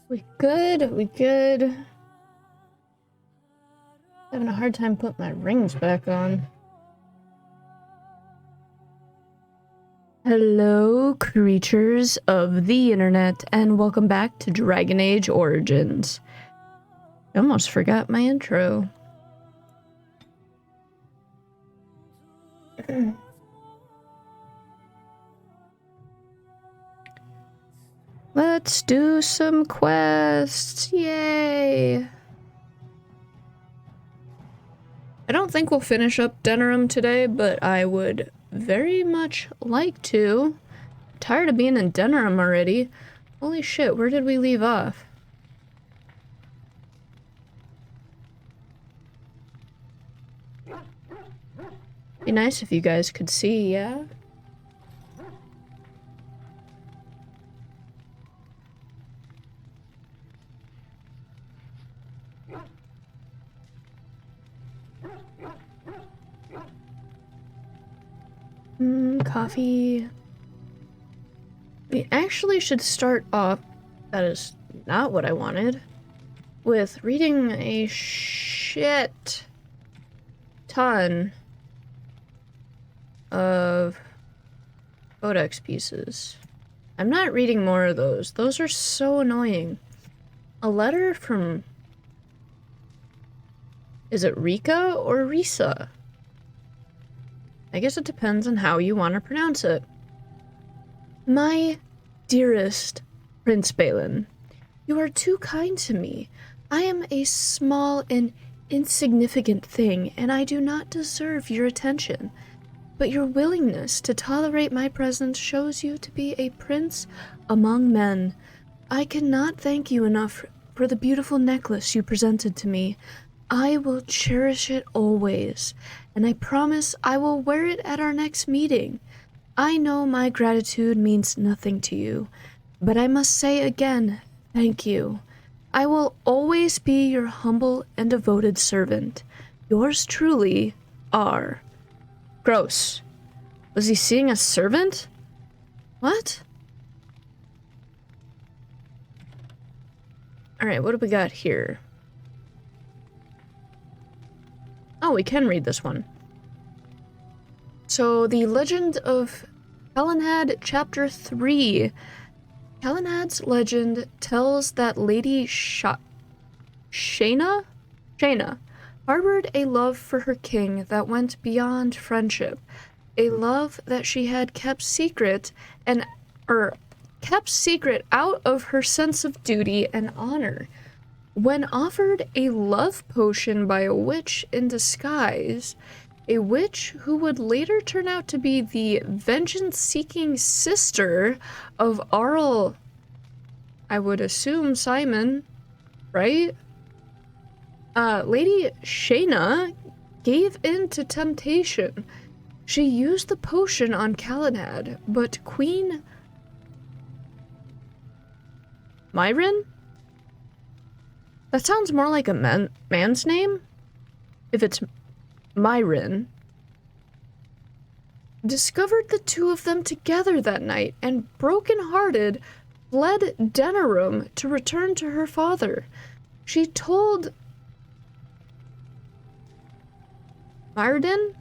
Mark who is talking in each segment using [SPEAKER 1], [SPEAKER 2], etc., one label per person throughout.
[SPEAKER 1] We good? We good? Having a hard time putting my rings back on. Hello, creatures of the internet, and welcome back to Dragon Age Origins. I almost forgot my intro. Let's do some quests! Yay! I don't think we'll finish up Denerim today, but I would very much like to. I'm tired of being in Denerim already. Holy shit, where did we leave off? Be nice if you guys could see, yeah? Coffee. We actually should start off, that is not what I wanted, with reading a shit ton of codex pieces. I'm not reading more of those. Those are so annoying. A letter from... Is it Rika or Risa? I guess it depends on how you want to pronounce it. My dearest Prince Balin, you are too kind to me. I am a small and insignificant thing, and I do not deserve your attention. But your willingness to tolerate my presence shows you to be a prince among men. I cannot thank you enough for the beautiful necklace you presented to me. I will cherish it always, and I promise I will wear it at our next meeting. I know my gratitude means nothing to you, but I must say again, thank you. I will always be your humble and devoted servant. Yours truly, R. Gross. Was he seeing a servant? What? Alright, what do we got here? Oh, we can read this one. So, the Legend of Calenhad, Chapter 3. Calenhad's legend tells that Lady Shayna harbored a love for her king that went beyond friendship. A love that she had kept secret out of her sense of duty and honor. When offered a love potion by a witch in disguise, a witch who would later turn out to be the vengeance-seeking sister of Arl, I would assume Simon, right? Lady Shayna gave in to temptation. She used the potion on Calenhad, but Queen Myron? That sounds more like a man's name. If it's Myron. Discovered the two of them together that night and, broken-hearted, fled Denerim to return to her father. She told Myrdin?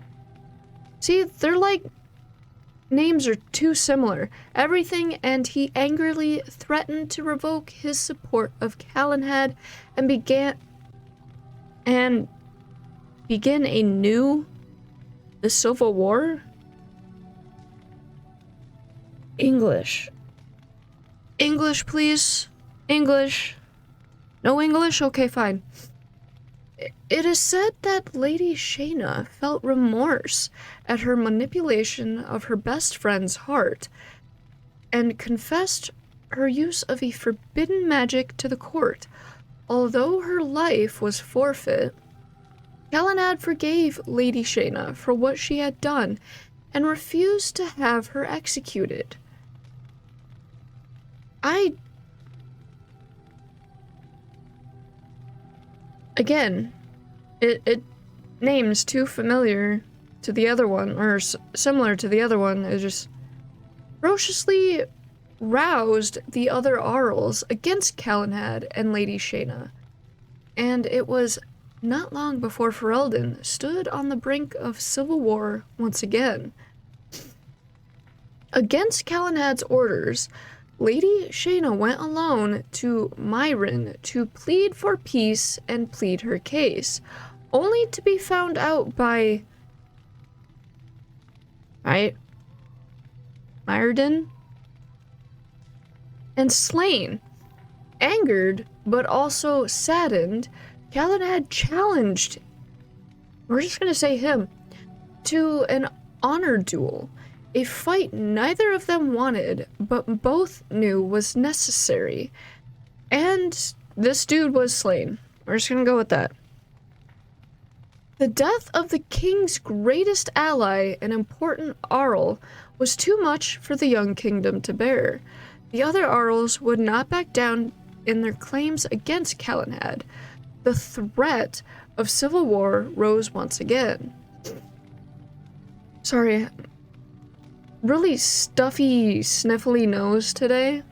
[SPEAKER 1] See, they're like... names are too similar. Everything, and he angrily threatened to revoke his support of Calenhad and begin the Civil War? English. English, please. English. No English? Okay, fine. It is said that Lady Shayna felt remorse at her manipulation of her best friend's heart and confessed her use of a forbidden magic to the court. Although her life was forfeit, Calenhad forgave Lady Shayna for what she had done and refused to have her executed. Again, it names too familiar to the other one, or similar to the other one. It just ferociously roused the other Arls against Calenhad and Lady Shayna, and it was not long before Ferelden stood on the brink of civil war once again. Against Calenhad's orders, Lady Shayna went alone to Myron to plead for peace and plead her case, only to be found out by Myrdin and slain. Angered, but also saddened, Calenhad challenged, we're just gonna say him, to an honor duel, a fight neither of them wanted, but both knew was necessary. And this dude was slain. We're just gonna go with that. The death of the king's greatest ally and important Arl was too much for the young kingdom to bear. The other Arls would not back down in their claims against Calenhad. The threat of civil war rose once again. Sorry, really stuffy, sniffly nose today.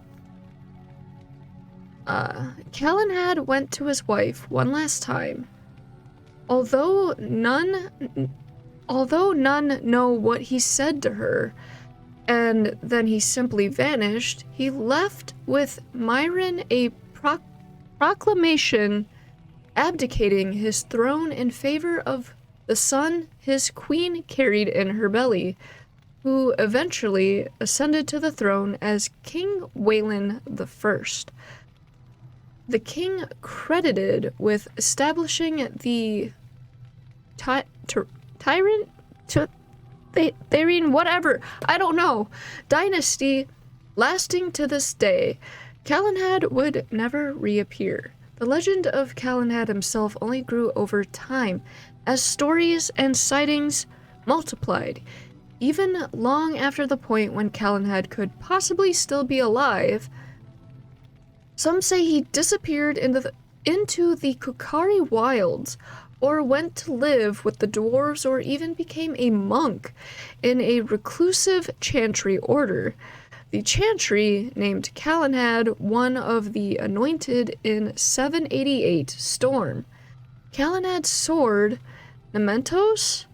[SPEAKER 1] Calenhad went to his wife one last time. Although none know what he said to her, and then he simply vanished, he left with Myron a proclamation abdicating his throne in favor of the son his queen carried in her belly, who eventually ascended to the throne as King Waylon I. The king credited with establishing the Tharian, whatever, I don't know, dynasty lasting to this day. Calenhad would never reappear. The legend of Calenhad himself only grew over time as stories and sightings multiplied, even long after the point when Calenhad could possibly still be alive. Some say he disappeared into the Kukari wilds, or went to live with the dwarves, or even became a monk in a reclusive chantry order. The chantry named Calenhad one of the anointed in 788 Storm. Calenhad's sword, Mementos,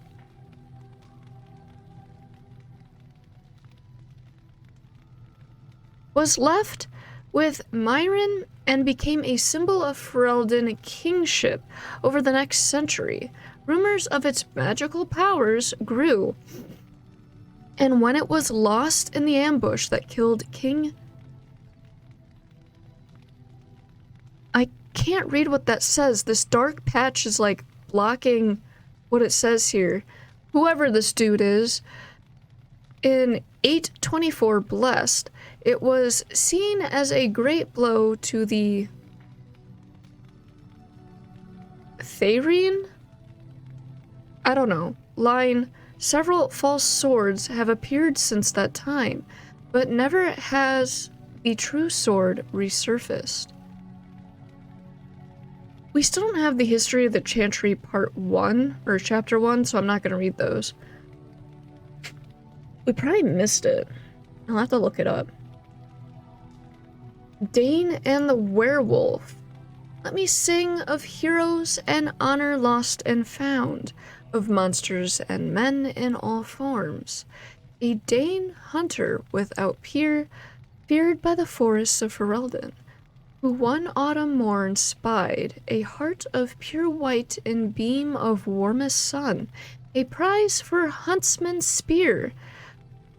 [SPEAKER 1] was left with Myron and became a symbol of Ferelden kingship over the next century. Rumors of its magical powers grew, and when it was lost in the ambush that killed King... I can't read what that says. This dark patch is like blocking what it says here. Whoever this dude is, in 824 Blessed, it was seen as a great blow to the Tharian? I don't know. Line. Several false swords have appeared since that time, but never has the true sword resurfaced. We still don't have the history of the Chantry Part 1, or Chapter 1, so I'm not going to read those. We probably missed it. I'll have to look it up. Dane and the Werewolf. Let me sing of heroes and honor lost and found, of monsters and men in all forms. A Dane hunter without peer, feared by the forests of Ferelden, who one autumn morn spied a heart of pure white in beam of warmest sun, a prize for huntsman's spear.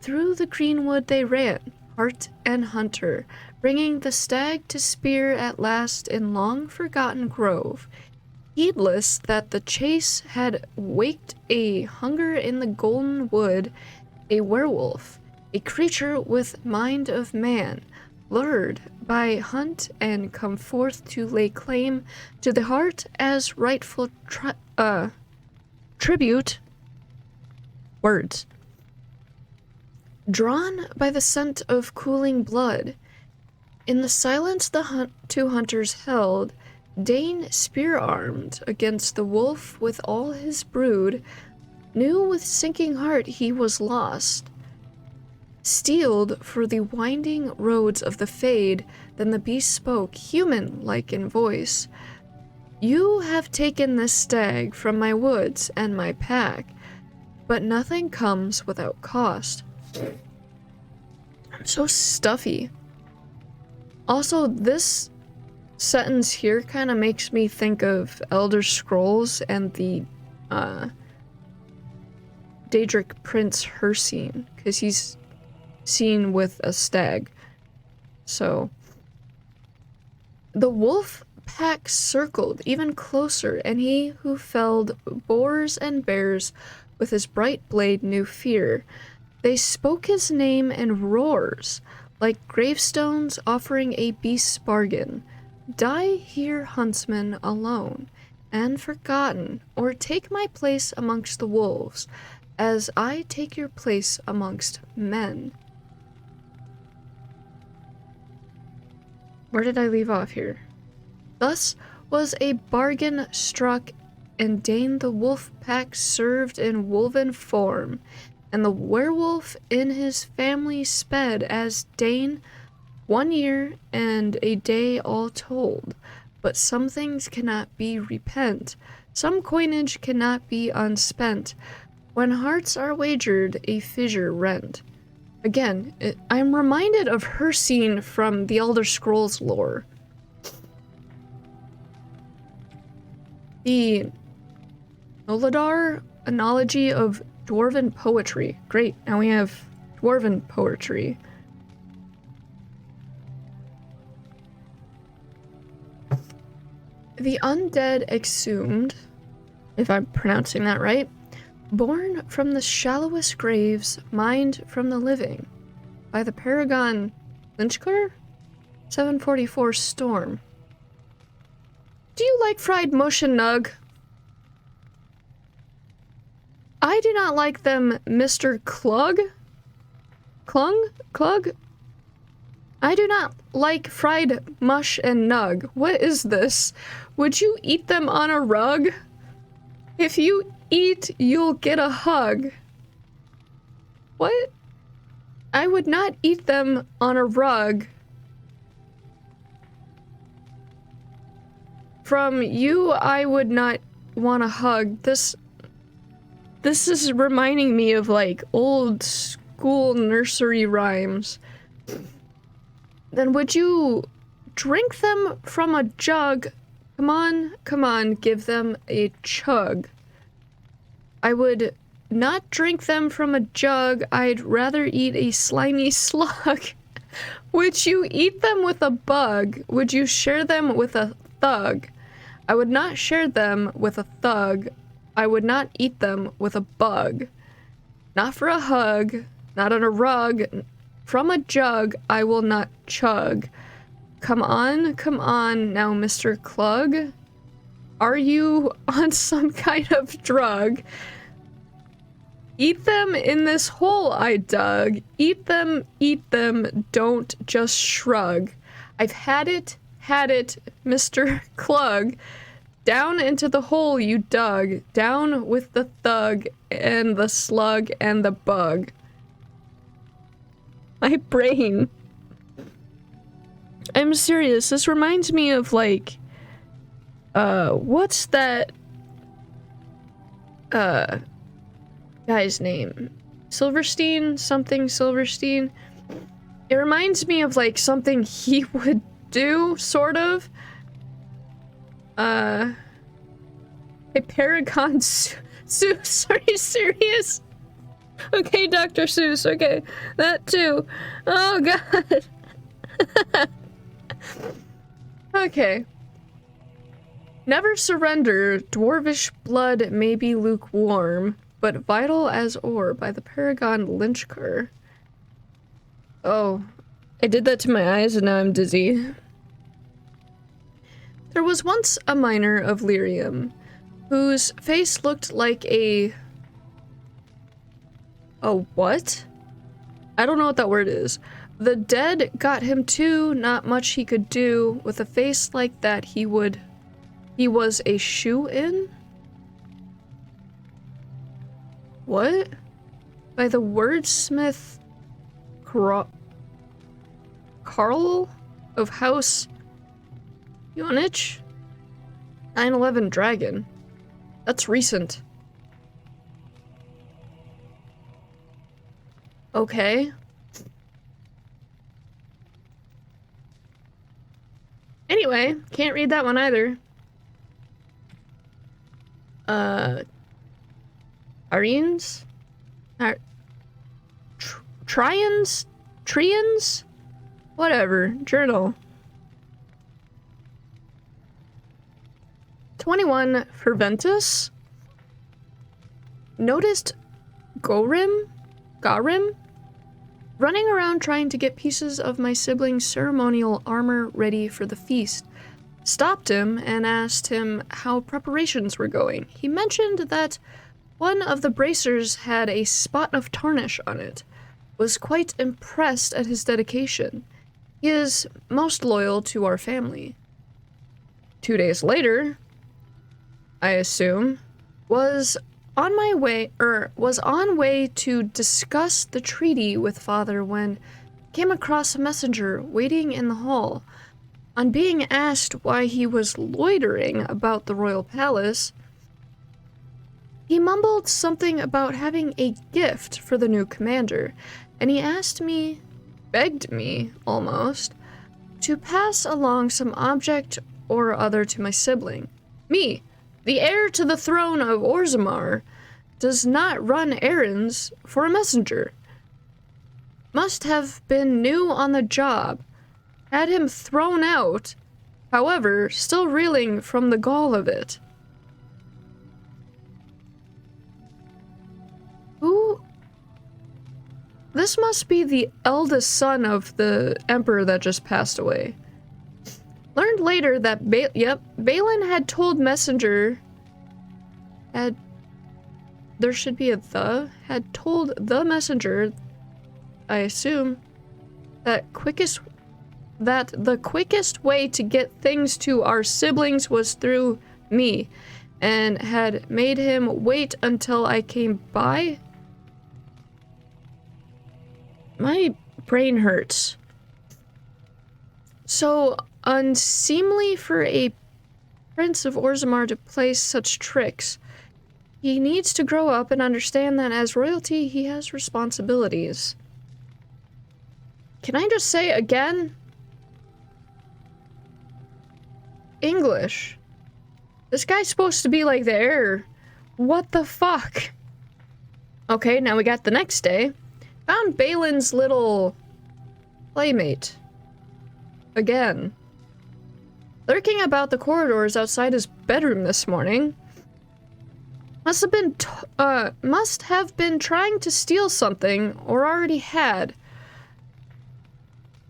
[SPEAKER 1] Through the greenwood they ran, hart and hunter, bringing the stag to spear at last in long-forgotten grove, heedless that the chase had waked a hunger in the golden wood. A werewolf, a creature with mind of man, lured by hunt and come forth to lay claim to the heart as rightful tribute. Words. Drawn by the scent of cooling blood, in the silence the two hunters held, Dane spear-armed against the wolf with all his brood, knew with sinking heart he was lost. Steeled for the winding roads of the Fade, then the beast spoke, human-like in voice. You have taken this stag from my woods and my pack, but nothing comes without cost. I'm so stuffy. Also, this sentence here kind of makes me think of Elder Scrolls and the Daedric Prince Hircine, because he's seen with a stag. So the wolf pack circled even closer, and he who felled boars and bears with his bright blade knew fear. They spoke his name and roars, like gravestones offering a beast's bargain. Die here, huntsman, alone and forgotten, or take my place amongst the wolves, as I take your place amongst men. Where did I leave off here? Thus was a bargain struck, and Dane the wolf pack served in wolven form, and the werewolf in his family sped as Dane 1 year and a day all told. But some things cannot be repent, some coinage cannot be unspent. When hearts are wagered, a fissure rent. Again, I'm reminded of Hircine from the Elder Scrolls lore. The Noladar analogy of dwarven poetry. Great, now we have dwarven poetry. The undead exhumed, if I'm pronouncing that right, born from the shallowest graves, mined from the living, by the Paragon Lynchker? 744 Storm. Do you like fried mush and nug? I do not like them, Mr. Clug? Clug? I do not like fried mush and nug. What is this? Would you eat them on a rug? If you eat, you'll get a hug. What? I would not eat them on a rug. From you, I would not want a hug. This is reminding me of like old school nursery rhymes. Then would you drink them from a jug? Come on, give them a chug. I would not drink them from a jug. I'd rather eat a slimy slug. Would you eat them with a bug? Would you share them with a thug? I would not share them with a thug. I would not eat them with a bug. Not for a hug, not on a rug. From a jug, I will not chug. Come on now, Mr. Clug. Are you on some kind of drug? Eat them in this hole I dug. Eat them, don't just shrug. I've had it, Mr. Clug. Down into the hole you dug. Down with the thug and the slug and the bug. My brain. I'm serious. This reminds me of like, what's that, guy's name? Silverstein? Something Silverstein? It reminds me of like something he would do, sort of. A Paragon Seuss, are you serious? Okay, Dr. Seuss, okay. That too. Oh god. Okay. Never surrender, dwarvish blood may be lukewarm, but vital as ore by the Paragon Lynchker. Oh, I did that to my eyes and now I'm dizzy. There was once a miner of Lyrium, whose face looked like a what? I don't know what that word is. The dead got him too, not much he could do. With a face like that, he was a shoe-in? What? By the wordsmith Carl of House Unich? 9/11 Dragon. That's recent. Okay. Anyway, can't read that one either. Arians? Trians? Trians? Whatever. Journal. 21 Ferventus. Noticed Garim running around trying to get pieces of my sibling's ceremonial armor ready for the feast. Stopped him and asked him how preparations were going. He mentioned that one of the bracers had a spot of tarnish on it. Was quite impressed at his dedication. He is most loyal to our family. 2 days later, I assume, was on way to discuss the treaty with Father when came across a messenger waiting in the hall. On being asked why he was loitering about the royal palace, he mumbled something about having a gift for the new commander, and he begged me, almost, to pass along some object or other to my sibling. Me, the heir to the throne of Orzammar, does not run errands for a messenger. Must have been new on the job. Had him thrown out, however, still reeling from the gall of it. Who? This must be the eldest son of the emperor that just passed away. Learned later that Balin had told Messenger there should be a had told the messenger, I assume, that the quickest way to get things to our siblings was through me, and had made him wait until I came by. My brain hurts. So unseemly for a prince of Orzammar to play such tricks. He needs to grow up and understand that as royalty, he has responsibilities. Can I just say again? English. This guy's supposed to be like the heir. What the fuck? Okay, now we got the next day. Found Balin's little playmate. Again. Lurking about the corridors outside his bedroom this morning. Must have been trying to steal something, or already had.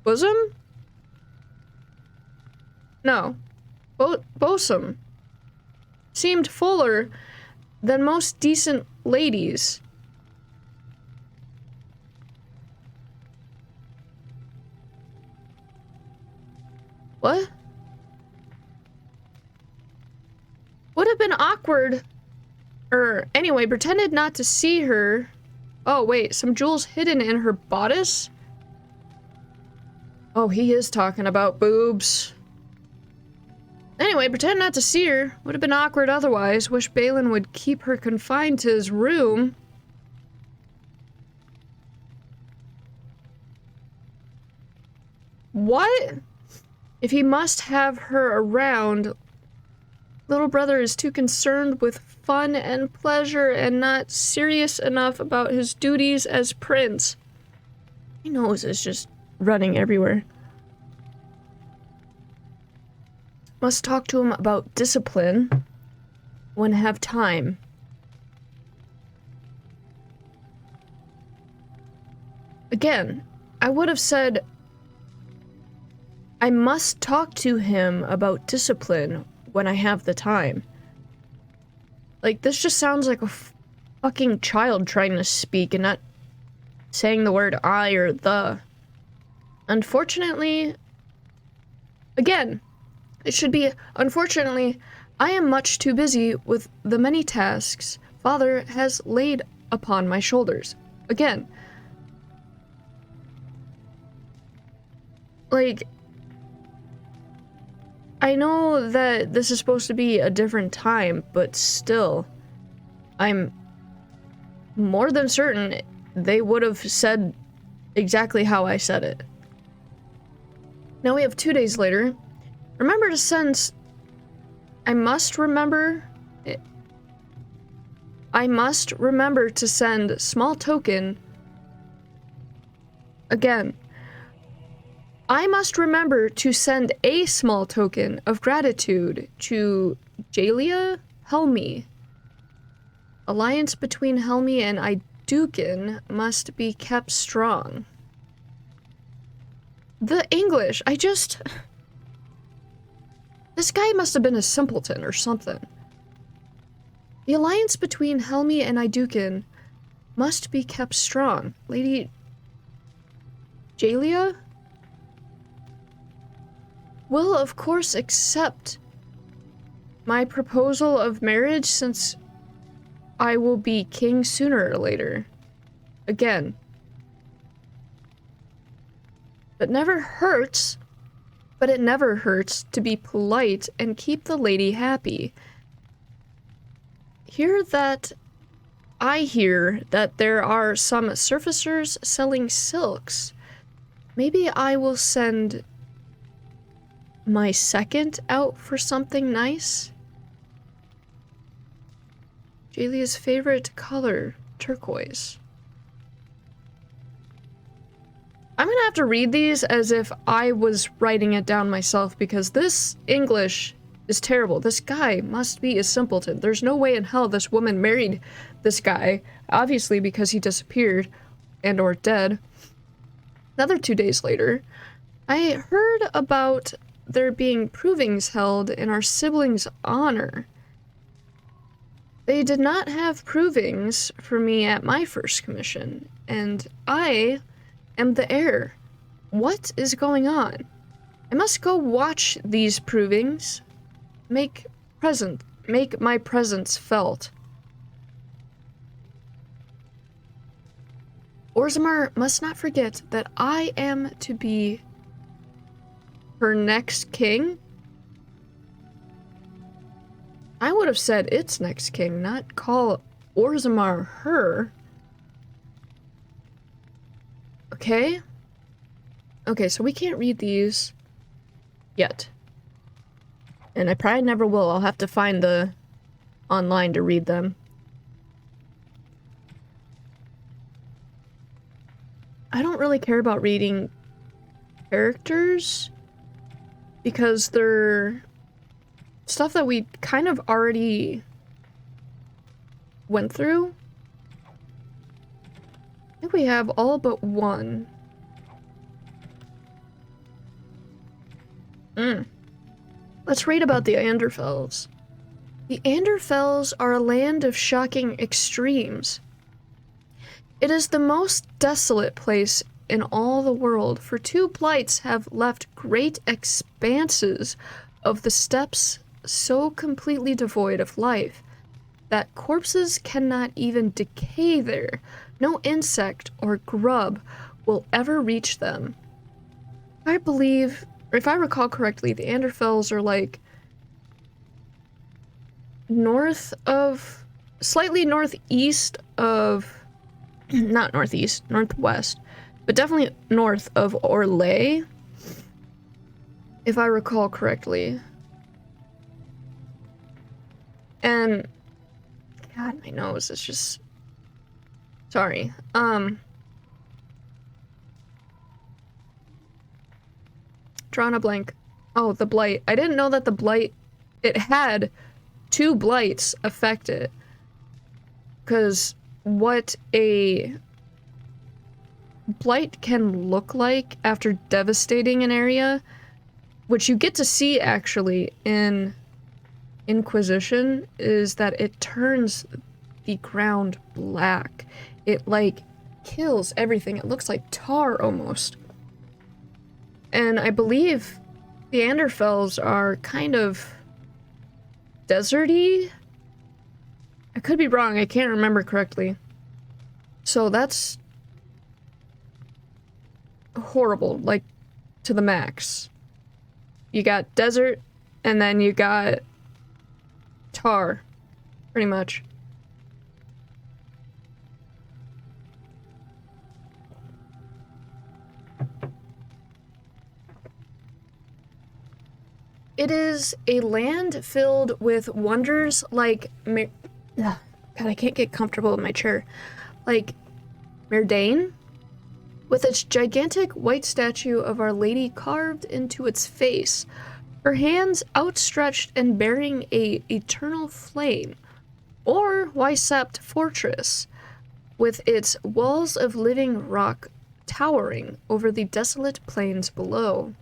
[SPEAKER 1] Bosom? No. Bosom. Seemed fuller than most decent ladies. What? Would have been awkward. Anyway, pretended not to see her. Oh, wait, some jewels hidden in her bodice? Oh, he is talking about boobs. Anyway, pretend not to see her. Would have been awkward otherwise. Wish Balin would keep her confined to his room. What? If he must have her around, little brother is too concerned with fun and pleasure and not serious enough about his duties as prince. My nose is just running everywhere. Must talk to him about discipline when have time. Again, I would have said I must talk to him about discipline when I have the time. Like, this just sounds like a fucking child trying to speak and not saying the word I or the. Unfortunately, again, it should be, unfortunately, I am much too busy with the many tasks Father has laid upon my shoulders. Again, Like, I know that this is supposed to be a different time, but still, I'm more than certain they would have said exactly how I said it. Now we have 2 days later. Remember to send... I must remember to send small token. Again. I must remember to send a small token of gratitude to Jalia Helmi. Alliance between Helmi and Idukin must be kept strong. The English, this guy must have been a simpleton or something. The alliance between Helmi and Idukin must be kept strong. Lady Jalia will, of course, accept my proposal of marriage since I will be king sooner or later. Again. But it never hurts to be polite and keep the lady happy. I hear that there are some surfacers selling silks. Maybe I will send my second out for something nice? Jalia's favorite color, turquoise. I'm gonna have to read these as if I was writing it down myself because this English is terrible. This guy must be a simpleton. There's no way in hell this woman married this guy, obviously because he disappeared and or dead. Another 2 days later, I heard about there being provings held in our siblings' honor. They did not have provings for me at my first commission, and I am the heir. What is going on? I must go watch these provings. Make my presence felt. Orzammar must not forget that I am to be her next king. I would have said its next king, not call Orzammar her. Okay? Okay, so we can't read these yet. And I probably never will. I'll have to find the online to read them. I don't really care about reading characters because they're stuff that we kind of already went through. I think we have all but one. Let's read about the Anderfells. The Anderfells are a land of shocking extremes. It is the most desolate place in all the world, for two blights have left great expanses of the steppes so completely devoid of life that corpses cannot even decay there. No insect or grub will ever reach them. I believe, or if I recall correctly, the Anderfells are like slightly northeast of, not northeast, northwest, but definitely north of Orlais, if I recall correctly. And, God, my nose is just, sorry. Drawn a blank. Oh, the blight. I didn't know that the blight, it had two blights affected. Because what a blight can look like after devastating an area, which you get to see actually in Inquisition, is that it turns the ground black. It like kills everything. It looks like tar almost. And I believe the Anderfells are kind of deserty. I could be wrong, I can't remember correctly. So that's horrible. Like, to the max. You got desert, and then you got tar, pretty much. It is a land filled with wonders like God, I can't get comfortable in my chair. Like Dane, with its gigantic white statue of Our Lady carved into its face, her hands outstretched and bearing a eternal flame, or Wysept Fortress, with its walls of living rock towering over the desolate plains below.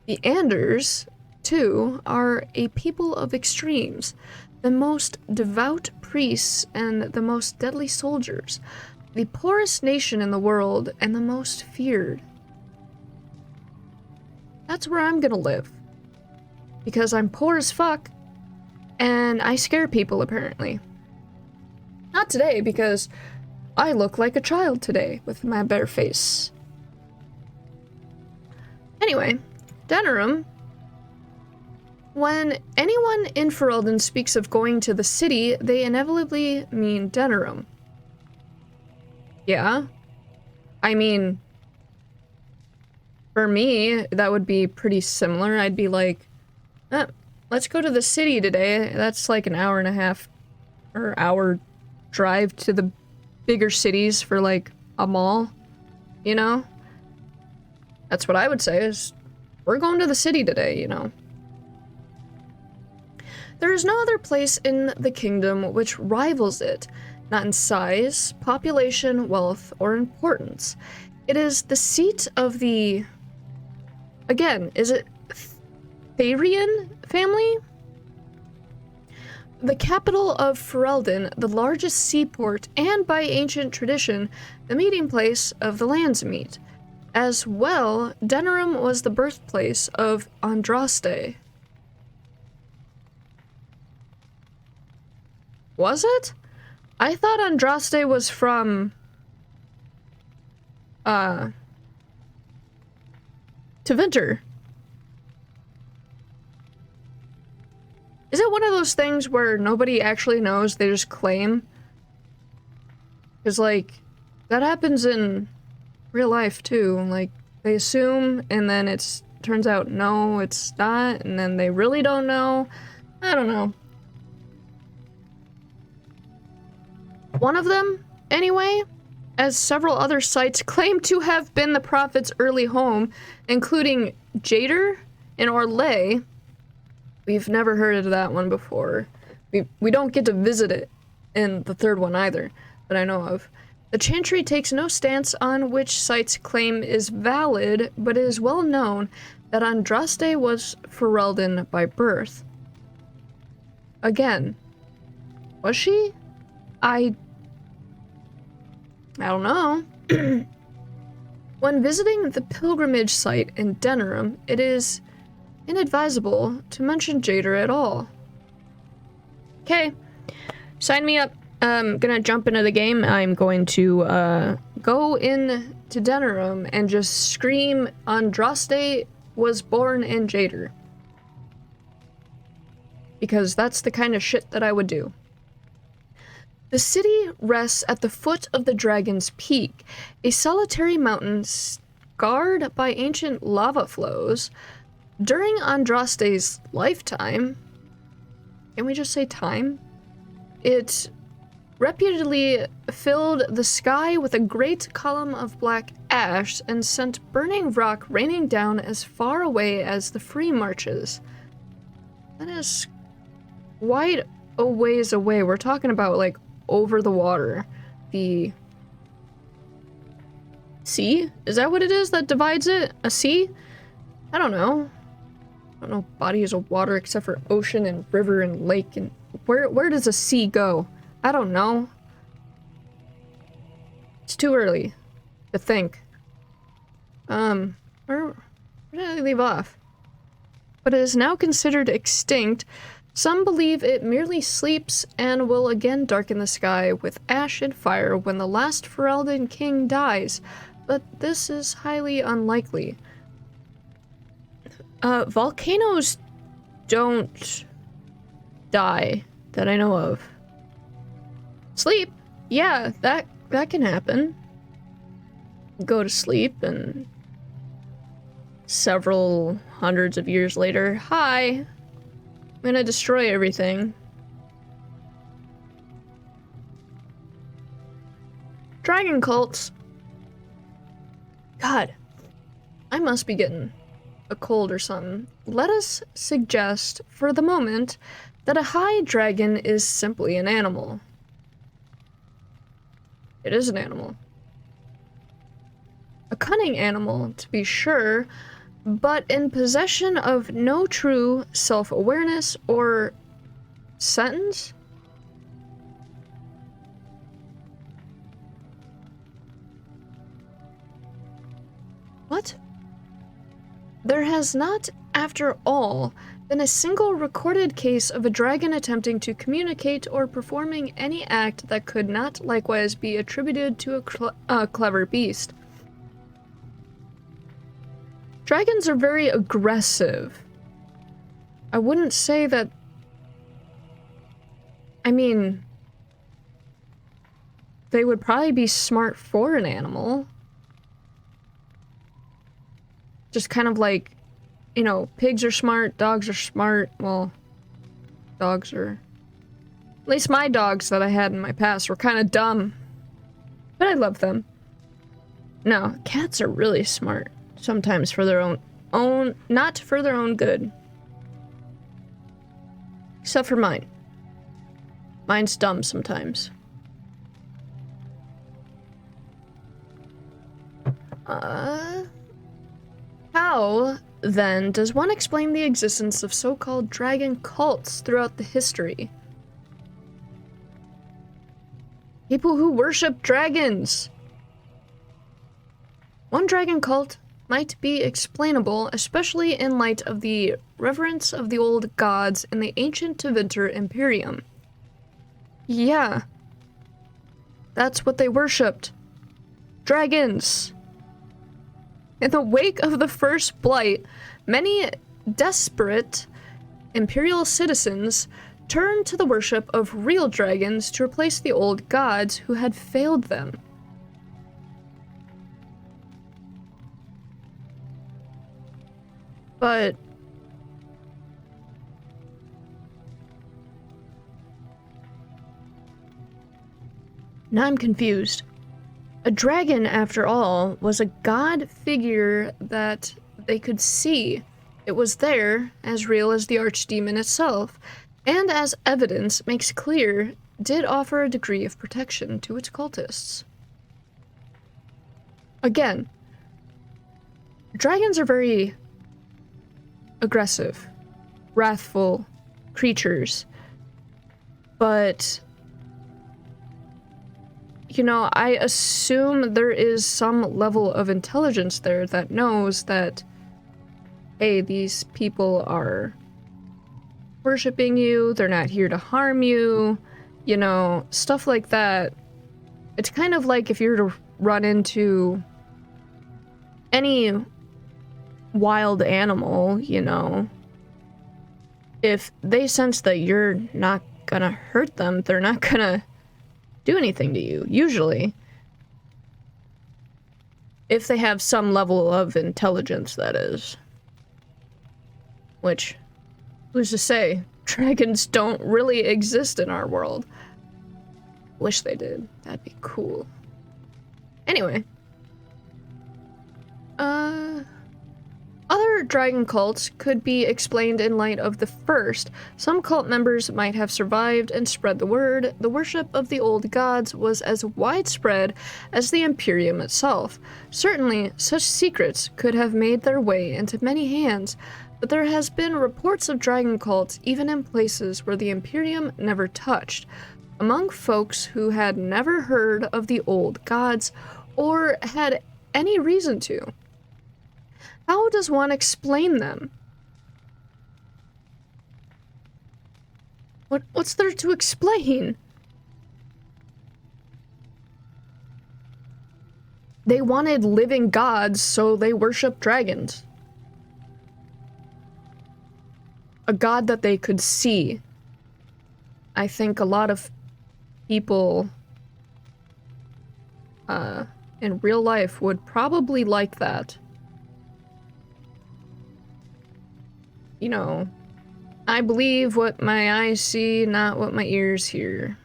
[SPEAKER 1] The Anders, too, are a people of extremes, the most devout priests and the most deadly soldiers, the poorest nation in the world and the most feared. That's where I'm gonna live. Because I'm poor as fuck, and I scare people, apparently. Not today, because I look like a child today with my bare face. Anyway, Denerim. When anyone in Ferelden speaks of going to the city, they inevitably mean Denerim. Yeah. I mean, for me, that would be pretty similar. I'd be like, let's go to the city today. That's like an hour and a half or hour drive to the bigger cities for like a mall, you know? That's what I would say is, we're going to the city today, you know? There is no other place in the kingdom which rivals it, not in size, population, wealth, or importance. It is the seat of the... Again, is it Tharian family? The capital of Ferelden, the largest seaport, and by ancient tradition, the meeting place of the Landsmeet. As well, Denerim was the birthplace of Andraste. Was it? I thought Andraste was from... Tevinter. Is it one of those things where nobody actually knows, they just claim? Because, like, that happens in real life, too. Like, they assume, and then it turns out, no, it's not, and then they really don't know. I don't know. One of them, anyway, as several other sites claim to have been the prophet's early home, including Jader and Orlais. We've never heard of that one before. We don't get to visit it in the third one either, that I know of. The Chantry takes no stance on which site's claim is valid, but it is well known that Andraste was Ferelden by birth. Again, was she? I don't know. When visiting the pilgrimage site in Denerim, it is inadvisable to mention Jader at all. Okay, sign me up. Gonna jump into the game. I'm going to go in to Denerim and just scream Andraste was born in Jader. Because that's the kind of shit that I would do. The city rests at the foot of the Dragon's Peak, a solitary mountain scarred by ancient lava flows. During Andraste's lifetime, can we just say time? It reputedly filled the sky with a great column of black ash and sent burning rock raining down as far away as the Free Marches. That is quite a ways away. We're talking about, like, over the water. The sea? Is that what it is that divides it? A sea? I don't know. I don't know bodies of water except for ocean and river and lake and where does a sea go? I don't know. It's too early to think. Where did I leave off? But it is now considered extinct. Some believe it merely sleeps and will again darken the sky with ash and fire when the last Ferelden king dies. but this is highly unlikely. Volcanoes don't die that I know of. Sleep, yeah, that can happen. Go to sleep and several hundreds of years later, hi, I'm gonna destroy everything. Dragon cults. God, I must be getting a cold or something. Let us suggest, for the moment, that a high dragon is simply an animal. It is an animal. A cunning animal, to be sure, but in possession of no true self-awareness or sentence? What? There has not, after all, been a single recorded case of a dragon attempting to communicate or performing any act that could not likewise be attributed to a clever beast. Dragons are very aggressive. I wouldn't say that... I mean... they would probably be smart for an animal. Just kind of like, you know, pigs are smart, dogs are smart. Well, dogs are... At least my dogs that I had in my past were kind of dumb. But I love them. No, cats are really smart. Sometimes for their own, not for their own good. Except for mine. Mine's dumb sometimes. How, then, does one explain the existence of so-called dragon cults throughout the history? People who worship dragons! One dragon cult might be explainable, especially in light of the reverence of the old gods in the ancient Tevinter Imperium. Yeah. That's what they worshipped. Dragons! In the wake of the First Blight, many desperate Imperial citizens turned to the worship of real dragons to replace the old gods who had failed them. But... now I'm confused. A dragon, after all, was a god figure that they could see. It was there, as real as the archdemon itself, and as evidence makes clear, did offer a degree of protection to its cultists. Again, dragons are very aggressive, wrathful creatures, but, you know, I assume there is some level of intelligence there that knows that, hey, these people are worshipping you, they're not here to harm you, you know, stuff like that. It's kind of like if you were to run into any wild animal, you know, if they sense that you're not gonna hurt them, they're not gonna do anything to you, usually. If they have some level of intelligence, that is. Which, who's to say? Dragons don't really exist in our world. Wish they did. That'd be cool. Anyway. Other dragon cults could be explained in light of the first. Some cult members might have survived and spread the word. The worship of the old gods was as widespread as the Imperium itself. Certainly, such secrets could have made their way into many hands, but there has been reports of dragon cults even in places where the Imperium never touched, among folks who had never heard of the old gods or had any reason to. How does one explain them? What's there to explain? They wanted living gods, so they worshiped dragons. A god that they could see. I think a lot of people in real life would probably like that. You know, I believe what my eyes see, not what my ears hear.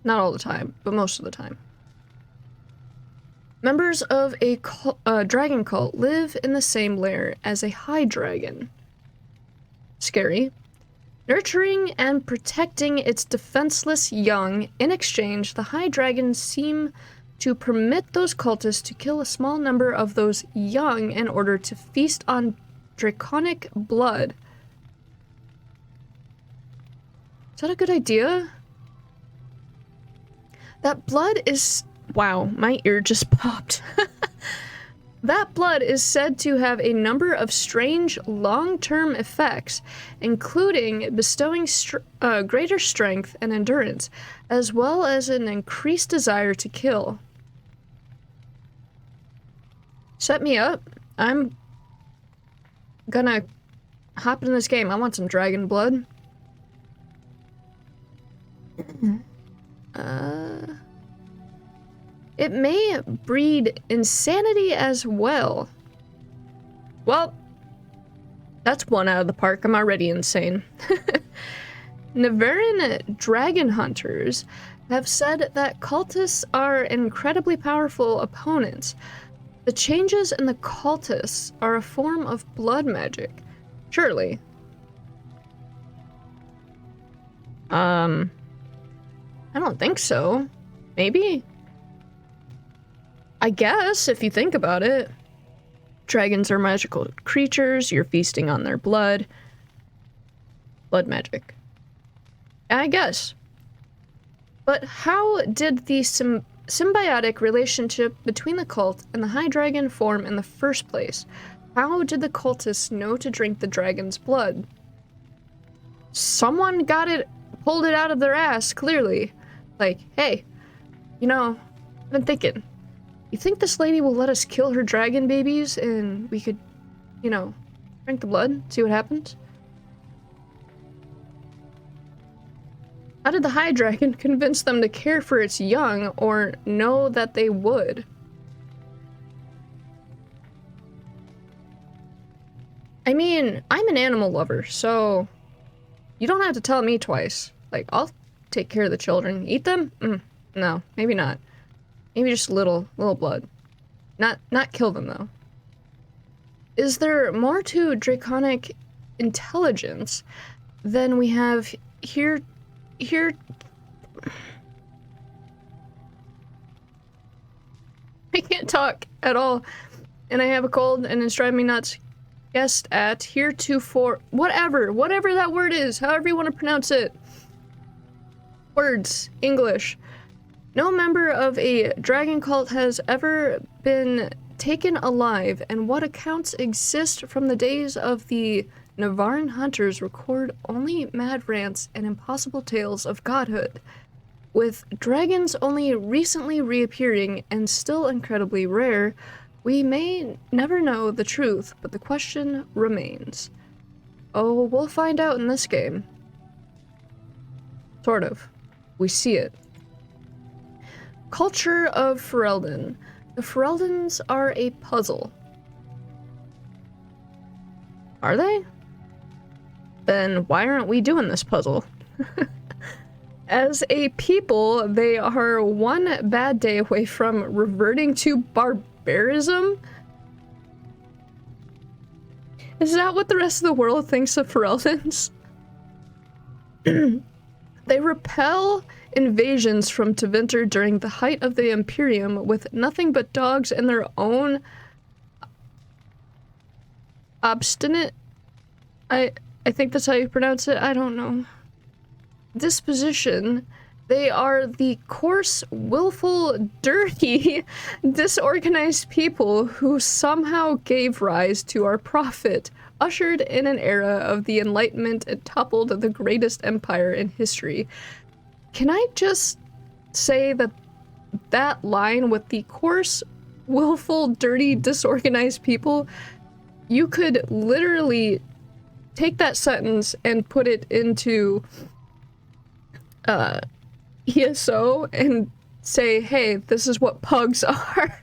[SPEAKER 1] Not all the time, but most of the time. Members of a dragon cult live in the same lair as a high dragon. Scary. Nurturing and protecting its defenseless young, in exchange, the high dragons seem to permit those cultists to kill a small number of those young in order to feast on draconic blood. Is that a good idea? That blood is... Wow, my ear just popped. That blood is said to have a number of strange long-term effects, including bestowing greater strength and endurance, as well as an increased desire to kill. Set me up. I'm gonna hop in this game. I want some dragon blood. It may breed insanity as well. Well, that's one out of the park. I'm already insane. Nevarin dragon hunters have said that cultists are incredibly powerful opponents. The changes in the cultists are a form of blood magic. Surely. I don't think so. Maybe? I guess, if you think about it. Dragons are magical creatures, you're feasting on their blood. Blood magic. I guess. But how did the symbiotic relationship between the cult and the high dragon form in the first place? How did the cultists know to drink the dragon's blood? Someone pulled it out of their ass, clearly. Like, hey, you know, I've been thinking. You think this lady will let us kill her dragon babies and we could, you know, drink the blood, see what happens? How did the high dragon convince them to care for its young or know that they would? I mean, I'm an animal lover, so you don't have to tell me twice. Like, I'll take care of the children. Eat them? No, maybe not. Maybe just little blood. Not kill them, though. Is there more to draconic intelligence than we have here? I can't talk at all, and I have a cold, and it's driving me nuts. Guessed at heretofore, whatever that word is, however you want to pronounce it. Words, English. No member of a dragon cult has ever been taken alive, and what accounts exist from the days of the Nevarin hunters record only mad rants and impossible tales of godhood, with dragons only recently reappearing and still incredibly rare. We may never know the truth, but the question remains. Oh, we'll find out in this game. Sort of. We see it. Culture of Ferelden. The Fereldens are a puzzle. Are they? Then why aren't we doing this puzzle? As a people, they are one bad day away from reverting to barbarism? Is that what the rest of the world thinks of Fereldens? They repel invasions from Tevinter during the height of the Imperium with nothing but dogs and their own obstinate... I think that's how you pronounce it, I don't know. Disposition. They are the coarse, willful, dirty, disorganized people who somehow gave rise to our prophet, ushered in an era of the Enlightenment and toppled the greatest empire in history. Can I just say that that line with the coarse, willful, dirty, disorganized people, you could literally take that sentence and put it into ESO and say, hey, this is what pugs are.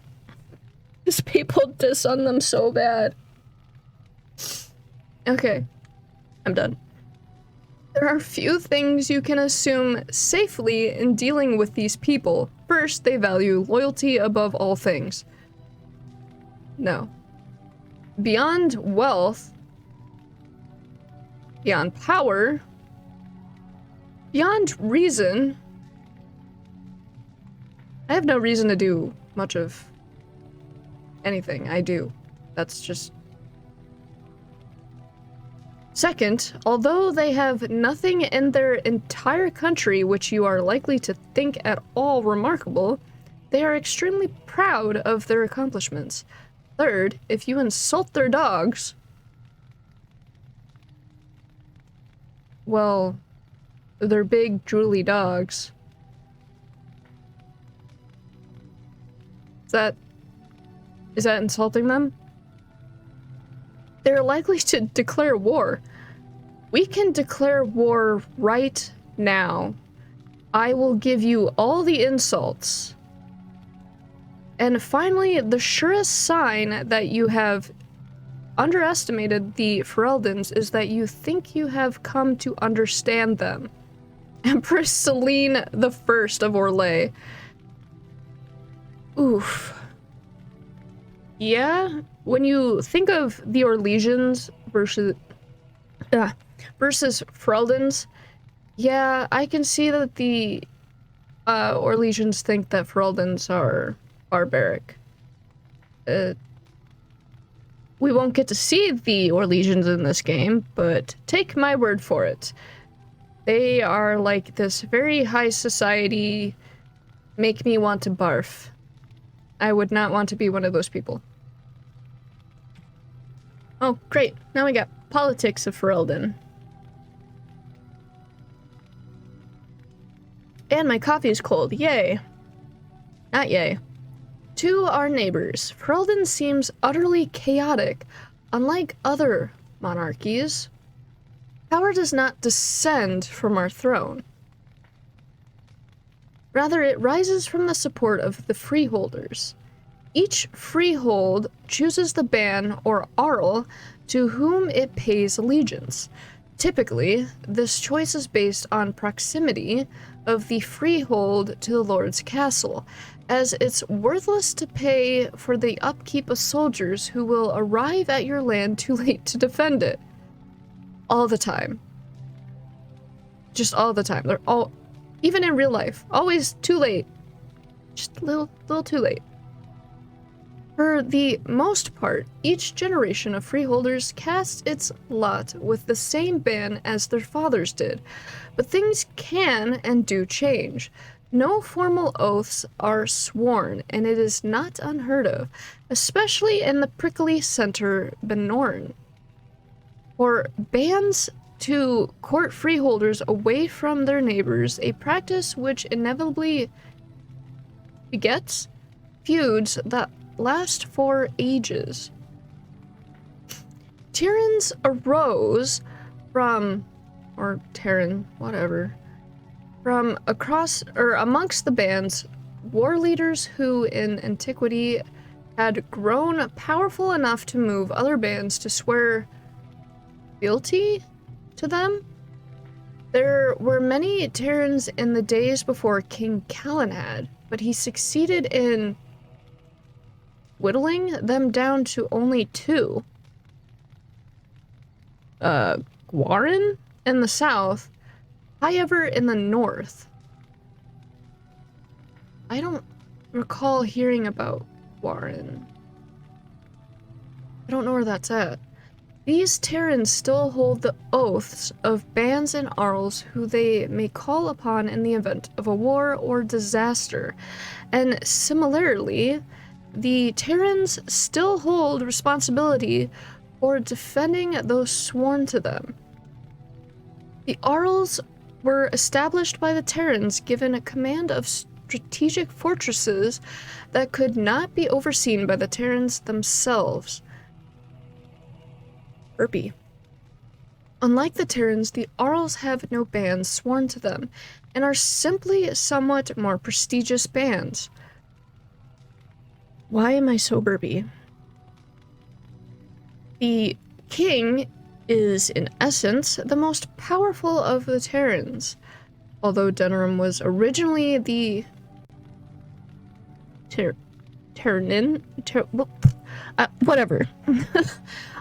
[SPEAKER 1] These people diss on them so bad. Okay, I'm done. There are few things you can assume safely in dealing with these people. First, they value loyalty above all things. No. Beyond wealth, beyond power, beyond reason, I have no reason to do much of anything I do. That's just... Second, although they have nothing in their entire country which you are likely to think at all remarkable, they are extremely proud of their accomplishments. Third, if you insult their dogs, well, they're big, drooly dogs. Is that insulting them? They're likely to declare war. We can declare war right now. I will give you all the insults. And finally, the surest sign that you have underestimated the Fereldans is that you think you have come to understand them. Empress Celine the First of Orlais. Oof. Yeah, when you think of the Orlesians versus Fereldans, yeah, I can see that the Orlesians think that Fereldans are barbaric. We won't get to see the Orlesians in this game, but take my word for it. They are like this very high society, make me want to barf. I would not want to be one of those people. Oh, great. Now we got politics of Ferelden. And my coffee is cold. Yay. Not yay. To our neighbors, Ferelden seems utterly chaotic. Unlike other monarchies, power does not descend from our throne. Rather, it rises from the support of the freeholders. Each freehold chooses the ban or Arl to whom it pays allegiance. Typically, this choice is based on proximity of the freehold to the lord's castle, as it's worthless to pay for the upkeep of soldiers who will arrive at your land too late to defend it. All the time. Just all the time. They're all, even in real life, always too late. Just a little too late. For the most part, each generation of freeholders casts its lot with the same ban as their fathers did, but things can and do change. No formal oaths are sworn, and it is not unheard of, especially in the prickly center Benorn. For bans to court freeholders away from their neighbors, a practice which inevitably begets feuds that last for ages. Tyrants arose from, or Terran, whatever, from across, or amongst the bands, war leaders who in antiquity had grown powerful enough to move other bands to swear fealty to them. There were many Terrans in the days before King Calenhad, but he succeeded in whittling them down to only 2. Gwarin in the south, Highever in the north. I don't recall hearing about Gwarin. I don't know where that's at. These Terrans still hold the oaths of bands and Arls who they may call upon in the event of a war or disaster, and similarly, the Terrans still hold responsibility for defending those sworn to them. The Arls were established by the Terrans given a command of strategic fortresses that could not be overseen by the Terrans themselves. Burpee. Unlike the Terrans, the Arls have no bands sworn to them, and are simply somewhat more prestigious bands. Why am I so burpy? The king is, in essence, the most powerful of the Terrans. Although Denerim was originally the whatever,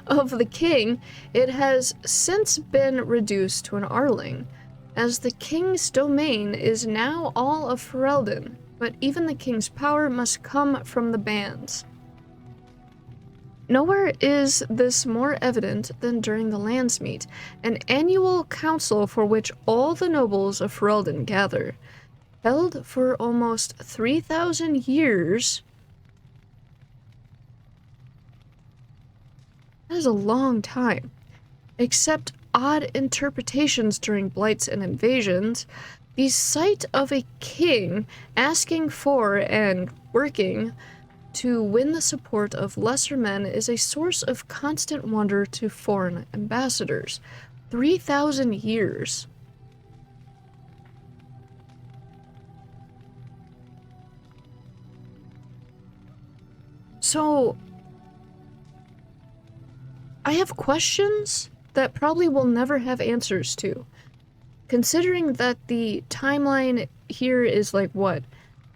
[SPEAKER 1] of the king, it has since been reduced to an Arling, as the king's domain is now all of Ferelden, but even the king's power must come from the bands. Nowhere is this more evident than during the Landsmeet, an annual council for which all the nobles of Ferelden gather. Held for almost 3,000 years. That is a long time. Except odd interpretations during blights and invasions, the sight of a king asking for and working to win the support of lesser men is a source of constant wonder to foreign ambassadors. 3,000 years. So, I have questions that probably will never have answers to. Considering that the timeline here is like, what,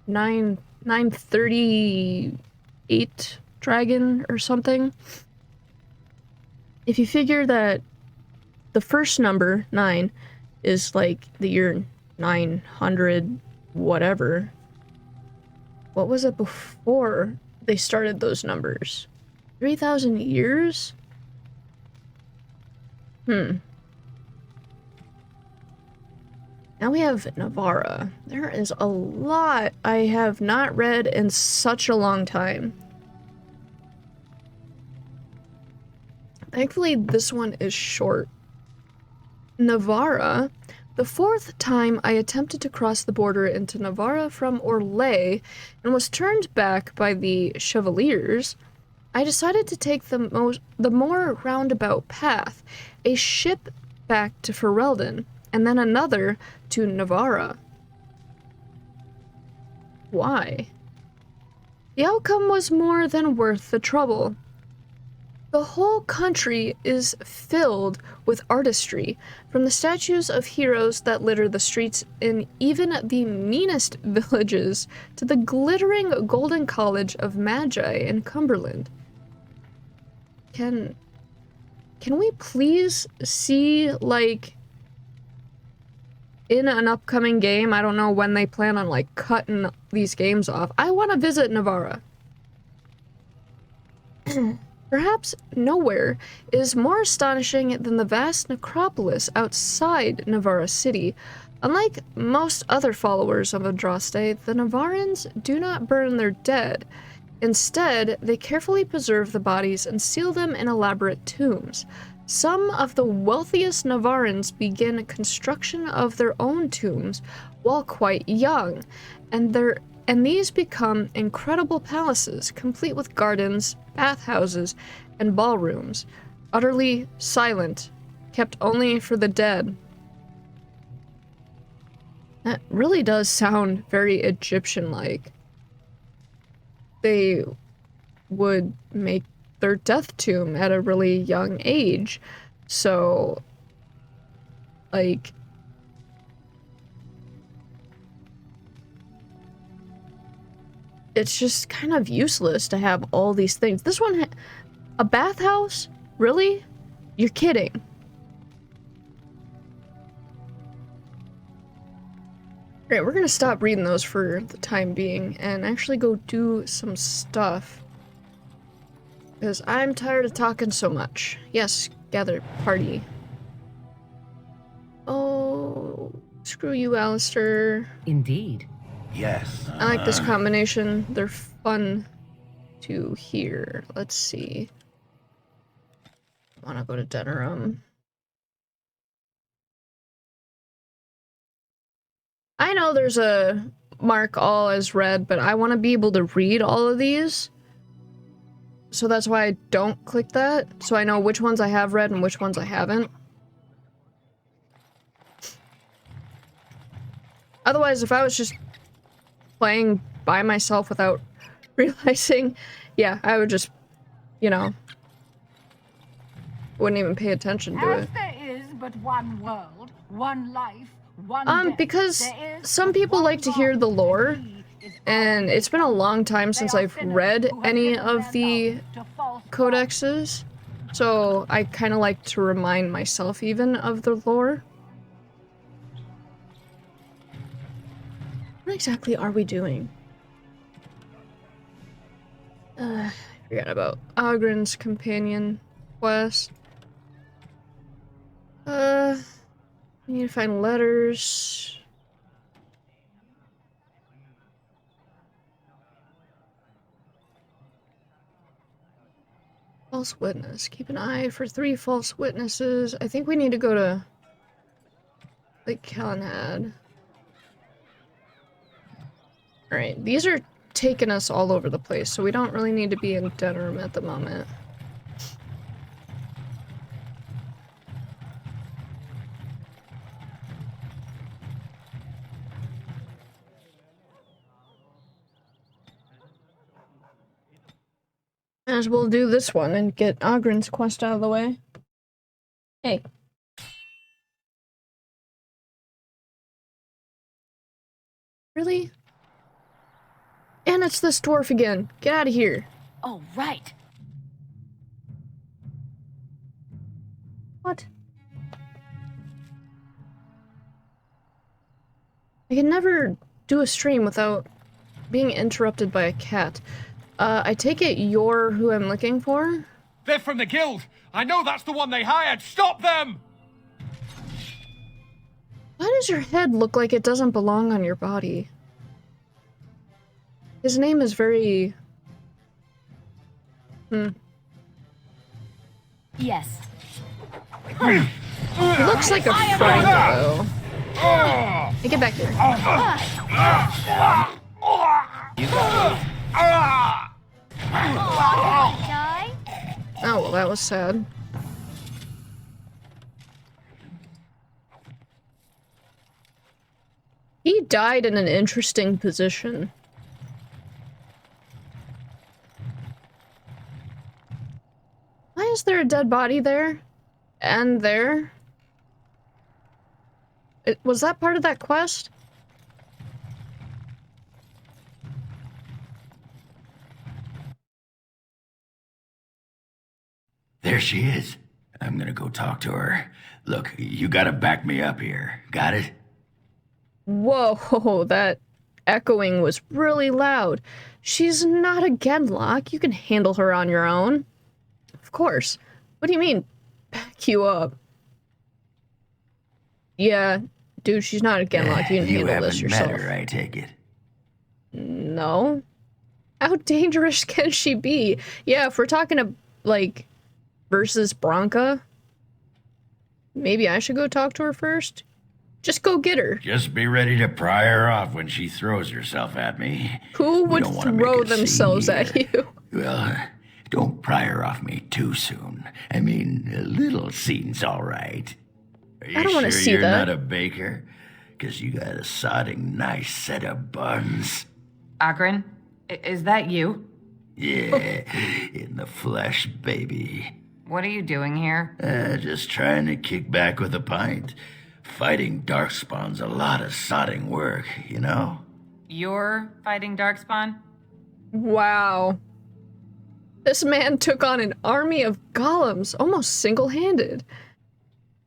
[SPEAKER 1] 938 dragon or something? If you figure that the first number, 9, is like the year 900 whatever, what was it before they started those numbers? 3,000 years? Now we have Navarra. There is a lot I have not read in such a long time. Thankfully, this one is short. Navarra. The fourth time I attempted to cross the border into Navarra from Orlais and was turned back by the Chevaliers, I decided to take the more roundabout path, a ship back to Ferelden, and then another to Navarra. Why? The outcome was more than worth the trouble. The whole country is filled with artistry, from the statues of heroes that litter the streets in even the meanest villages to the glittering golden college of Magi in Cumberland. Can we please see, like, in an upcoming game, I don't know when they plan on, like, cutting these games off, I want to visit Navarra. Perhaps nowhere is more astonishing than the vast necropolis outside Navarra city. Unlike most other followers of Andraste, the Navarrans do not burn their dead. Instead, they carefully preserve the bodies and seal them in elaborate tombs. Some of the wealthiest Navarrans begin construction of their own tombs while quite young, and these become incredible palaces, complete with gardens, bathhouses, and ballrooms, utterly silent, kept only for the dead. That really does sound very Egyptian-like. They would make their death tomb at a really young age, so, like, it's just kind of useless to have all these things. This one, a bathhouse? Really? You're kidding. Alright, we're gonna stop reading those for the time being and actually go do some stuff. Because I'm tired of talking so much. Yes, gather party. Oh, screw you, Alistair.
[SPEAKER 2] Indeed.
[SPEAKER 3] Yes.
[SPEAKER 1] I like this combination. They're fun to hear. Let's see. I want to go to Denerim. I know there's a mark all as read, but I want to be able to read all of these. So that's why I don't click that, so I know which ones I have read and which ones I haven't. Otherwise, if I was just playing by myself without realizing, yeah, I would just, you know, wouldn't even pay attention to it.
[SPEAKER 2] There is but one world, one life, one death.
[SPEAKER 1] Because some people like to hear the lore, and it's been a long time since I've read any of the codexes, so I kind of like to remind myself even of the lore. What exactly are we doing? I forgot about Ogren's companion quest. I need to find letters. False witness. Keep an eye for 3 false witnesses. I think we need to go to Lake Calenhad. Alright, these are taking us all over the place, so we don't really need to be in Denerim at the moment. Might as well do this one and get Ogren's quest out of the way. Hey. Really? And it's this dwarf again. Get out of here.
[SPEAKER 2] Oh, right.
[SPEAKER 1] What? I can never do a stream without being interrupted by a cat. I take it you're who I'm looking for?
[SPEAKER 3] They're from the guild! I know that's the one they hired! Stop them!
[SPEAKER 1] Why does your head look like it doesn't belong on your body? His name is very...
[SPEAKER 2] Yes.
[SPEAKER 1] He looks like a friend, though. Hey, get back here. Oh, well, that was sad. He died in an interesting position. Why is there a dead body there? And there? Was that part of that quest?
[SPEAKER 4] There she is. I'm gonna go talk to her. Look, you gotta back me up here. Got it?
[SPEAKER 1] Whoa, that echoing was really loud. She's not a Genlock. You can handle her on your own. Of course. What do you mean, back you up? Yeah, dude, she's not a Genlock. You can handle this yourself.
[SPEAKER 4] You haven't met her, I take it.
[SPEAKER 1] No. How dangerous can she be? Yeah, if we're talking to, like, versus Bronca, maybe I should go talk to her first? Just go get her.
[SPEAKER 4] Just be ready to pry her off when she throws herself at me.
[SPEAKER 1] Who would throw themselves at you?
[SPEAKER 4] Well, don't pry her off me too soon. I mean, a little scene's all right. Are you
[SPEAKER 1] I don't want to
[SPEAKER 4] sure
[SPEAKER 1] see
[SPEAKER 4] you're
[SPEAKER 1] that.
[SPEAKER 4] not a baker? Because you got a sodding nice set of buns.
[SPEAKER 5] Ogren, is that you?
[SPEAKER 4] Yeah, in the flesh, baby.
[SPEAKER 5] What are you doing here?
[SPEAKER 4] Just trying to kick back with a pint. Fighting Darkspawn's a lot of sodding work, you know?
[SPEAKER 5] You're fighting Darkspawn?
[SPEAKER 1] Wow. This man took on an army of golems, almost single-handed.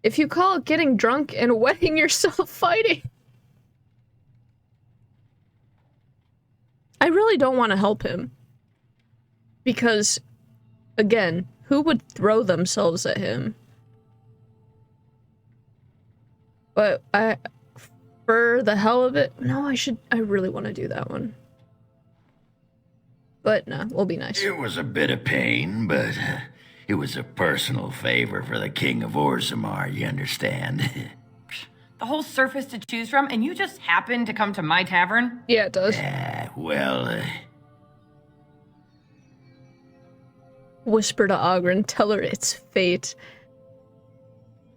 [SPEAKER 1] If you call getting drunk and wetting yourself fighting. I really don't want to help him. Because, again, who would throw themselves at him? But for the hell of it, no, I really want to do that one. But nah, we'll be nice.
[SPEAKER 4] It was a bit of pain, but it was a personal favor for the King of Orzammar, you understand?
[SPEAKER 5] The whole surface to choose from, and you just happen to come to my tavern?
[SPEAKER 1] Yeah, it does. Whisper to Ogren, tell her it's fate.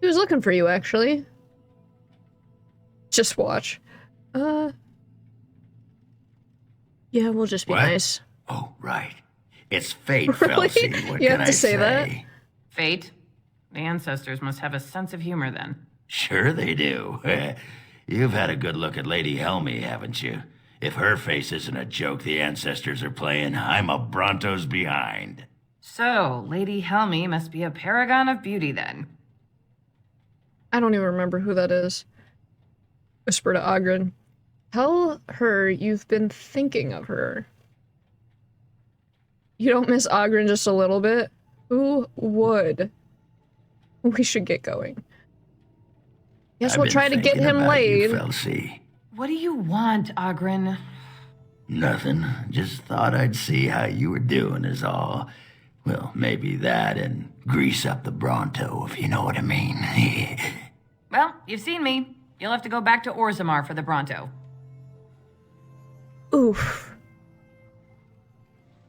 [SPEAKER 1] He was looking for you, actually. Just watch. Yeah, we'll just be nice.
[SPEAKER 4] Oh, right. It's fate,
[SPEAKER 1] Really?
[SPEAKER 4] Felsie. What
[SPEAKER 1] You
[SPEAKER 4] can
[SPEAKER 1] have to
[SPEAKER 4] I
[SPEAKER 1] say that?
[SPEAKER 5] Fate? The ancestors must have a sense of humor then.
[SPEAKER 4] Sure they do. You've had a good look at Lady Helmy, haven't you? If her face isn't a joke the ancestors are playing, I'm a Bronto's behind.
[SPEAKER 5] So, Lady Helmy must be a paragon of beauty then.
[SPEAKER 1] I don't even remember who that is. Whisper to Ogren. Tell her you've been thinking of her. You don't miss Ogren just a little bit? Who would? We should get going. Guess we'll try to get him laid.
[SPEAKER 4] Felsie.
[SPEAKER 5] What do you want, Ogren?
[SPEAKER 4] Nothing. Just thought I'd see how you were doing is all. Well, maybe that and grease up the Bronto, if you know what I mean.
[SPEAKER 5] Well, you've seen me. You'll have to go back to Orzammar for the Bronto.
[SPEAKER 1] Oof.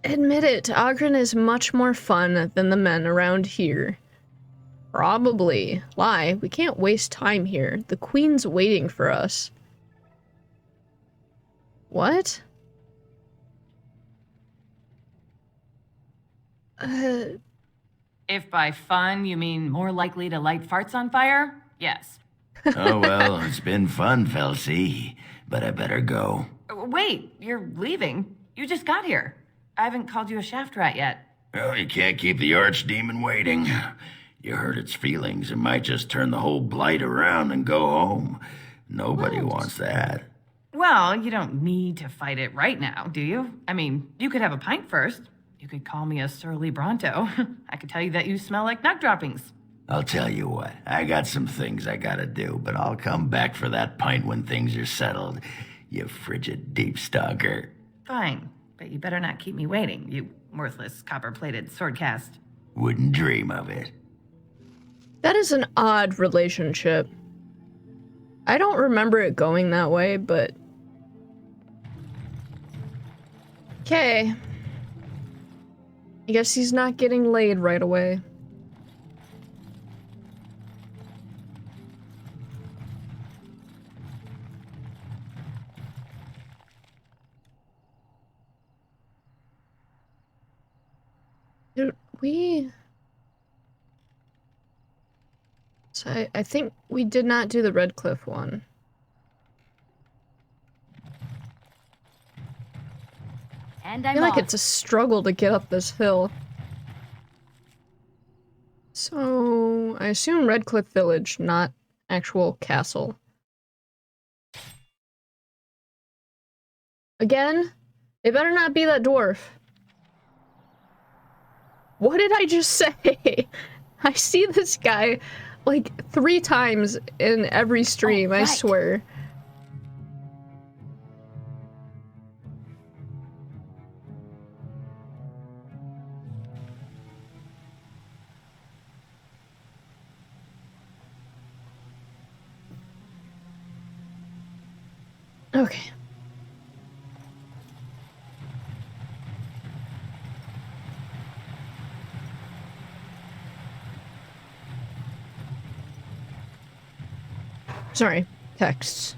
[SPEAKER 1] Admit it, Ogren is much more fun than the men around here. Probably. Lie, we can't waste time here. The Queen's waiting for us. What?
[SPEAKER 5] If by fun you mean more likely to light farts on fire, yes.
[SPEAKER 4] Oh, well, it's been fun, Felsie, but I better go.
[SPEAKER 5] Wait, you're leaving? You just got here. I haven't called you a shaft rat yet.
[SPEAKER 4] Well, you can't keep the archdemon waiting. You hurt its feelings, it might just turn the whole blight around and go home. Nobody wants that.
[SPEAKER 5] Well, you don't need to fight it right now, do you? I mean, you could have a pint first. You could call me a surly Bronto. I could tell you that you smell like nug droppings.
[SPEAKER 4] I'll tell you what, I got some things I gotta do, but I'll come back for that pint when things are settled, you frigid deep stalker.
[SPEAKER 5] Fine, but you better not keep me waiting, you worthless copper-plated swordcast.
[SPEAKER 4] Wouldn't dream of it.
[SPEAKER 1] That is an odd relationship. I don't remember it going that way, but... Okay. I guess he's not getting laid right away. Dude, So I think we did not do the Red Cliff one.
[SPEAKER 2] And
[SPEAKER 1] I
[SPEAKER 2] I'm
[SPEAKER 1] feel like
[SPEAKER 2] off.
[SPEAKER 1] it's a struggle to get up this hill. So, I assume Red Cliff Village, not actual castle. Again? It better not be that dwarf. What did I just say? I see this guy like 3 times in every stream, I swear. Okay. Sorry, texts.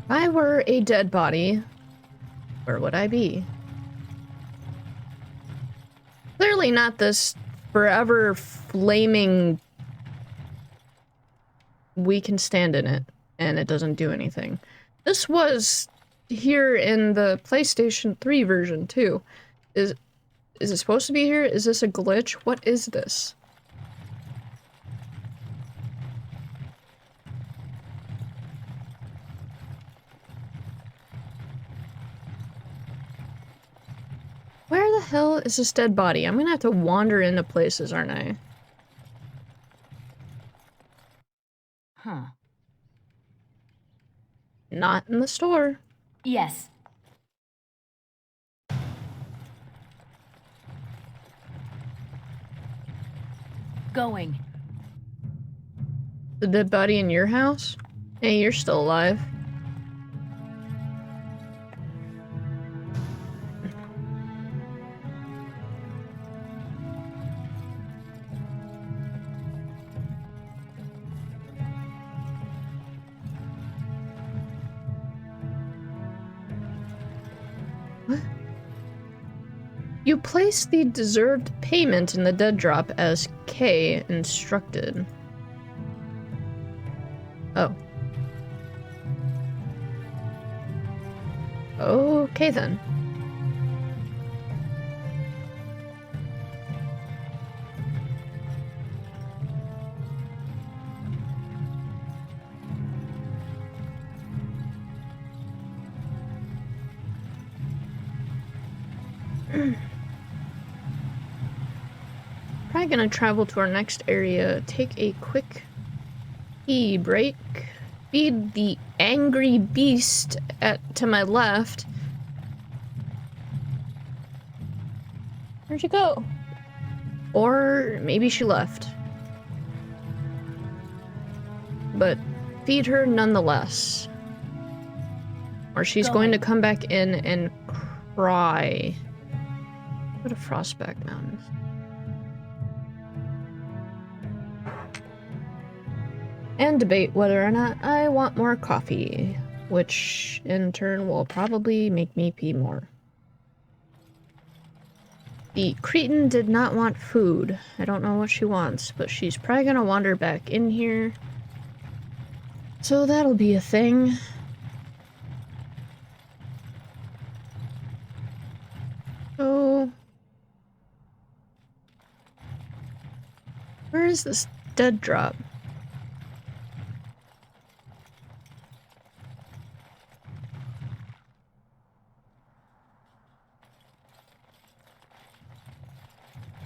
[SPEAKER 1] If I were a dead body, where would I be? Clearly not this forever flaming... We can stand in it, and it doesn't do anything. This was here in the PlayStation 3 version, too. Is it supposed to be here? Is this a glitch? What is this? Where the hell is this dead body? I'm gonna have to wander into places, aren't I?
[SPEAKER 5] Huh.
[SPEAKER 1] Not in the store.
[SPEAKER 2] Yes. Going.
[SPEAKER 1] The dead body in your house? Hey, you're still alive. What? You place the deserved payment in the dead drop as K instructed. Oh. Okay then. Probably gonna travel to our next area, take a quick pee break, feed the angry beast to my left. Where'd she go? Or maybe she left. But feed her nonetheless. Or she's going to come back in and cry. Go to Frostback Mountains. And debate whether or not I want more coffee, which in turn will probably make me pee more. The cretin did not want food. I don't know what she wants, but she's probably gonna wander back in here. So that'll be a thing. So... where is this dead drop?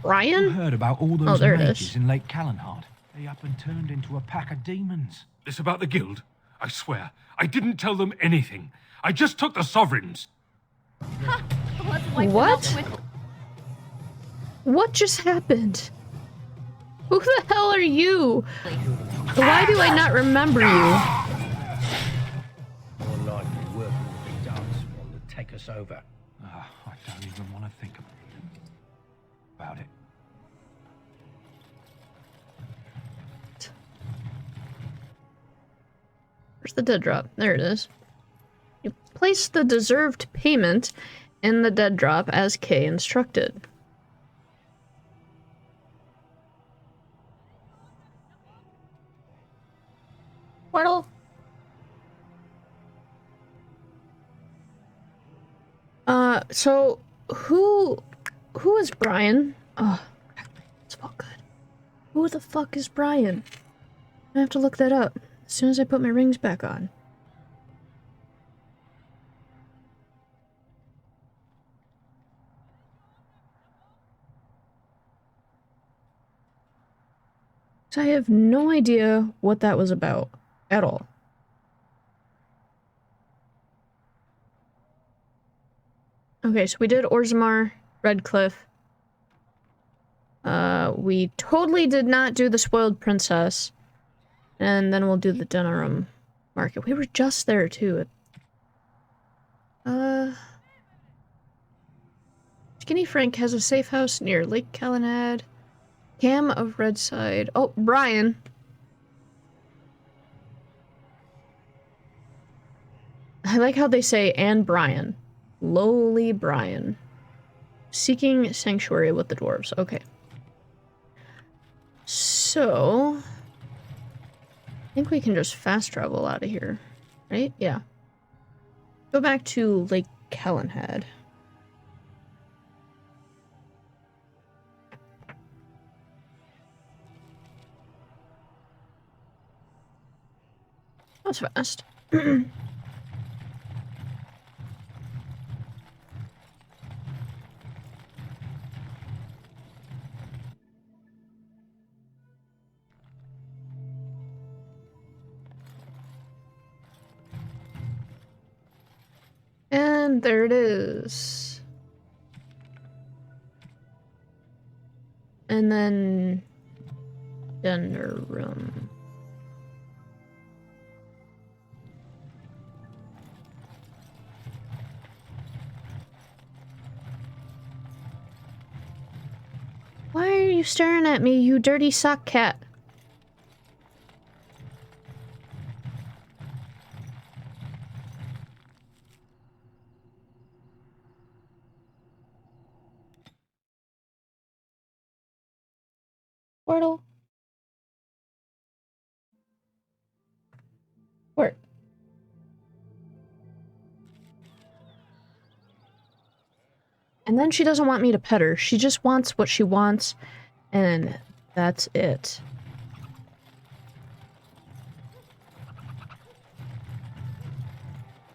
[SPEAKER 1] Brian?
[SPEAKER 6] I heard about all
[SPEAKER 1] Oh,
[SPEAKER 6] those
[SPEAKER 1] there it
[SPEAKER 6] mages
[SPEAKER 1] is.
[SPEAKER 6] in Lake Callanhard. They up and turned into a pack of demons.
[SPEAKER 3] This about the guild? I swear, I didn't tell them anything. I just took the sovereigns.
[SPEAKER 1] What? What just happened? Who the hell are you? Why do I not remember you?
[SPEAKER 7] More likely working with the dogs will take us over.
[SPEAKER 6] I don't even want to think about it.
[SPEAKER 1] Where's the dead drop? There it is. You place the deserved payment in the dead drop as K instructed. Portal. So who is Brian? Oh, it's all good. Who the fuck is Brian? I have to look that up as soon as I put my rings back on. So I have no idea what that was about at all. Okay, so we did Orzammar, Redcliffe. We totally did not do the Spoiled Princess. And then we'll do the Denerim Market. We were just there, too. Skinny Frank has a safe house near Lake Callanad. Cam of Redside. Oh, Brian. I like how they say, and Brian. Lowly Brian. Seeking sanctuary with the dwarves. Okay. So... I think we can just fast travel out of here. Right? Yeah. Go back to Lake Callanad. was fast. And there it is. And then dinner room. Why are you staring at me, you dirty sock cat? Portal. Where? And then she doesn't want me to pet her. She just wants what she wants, and that's it.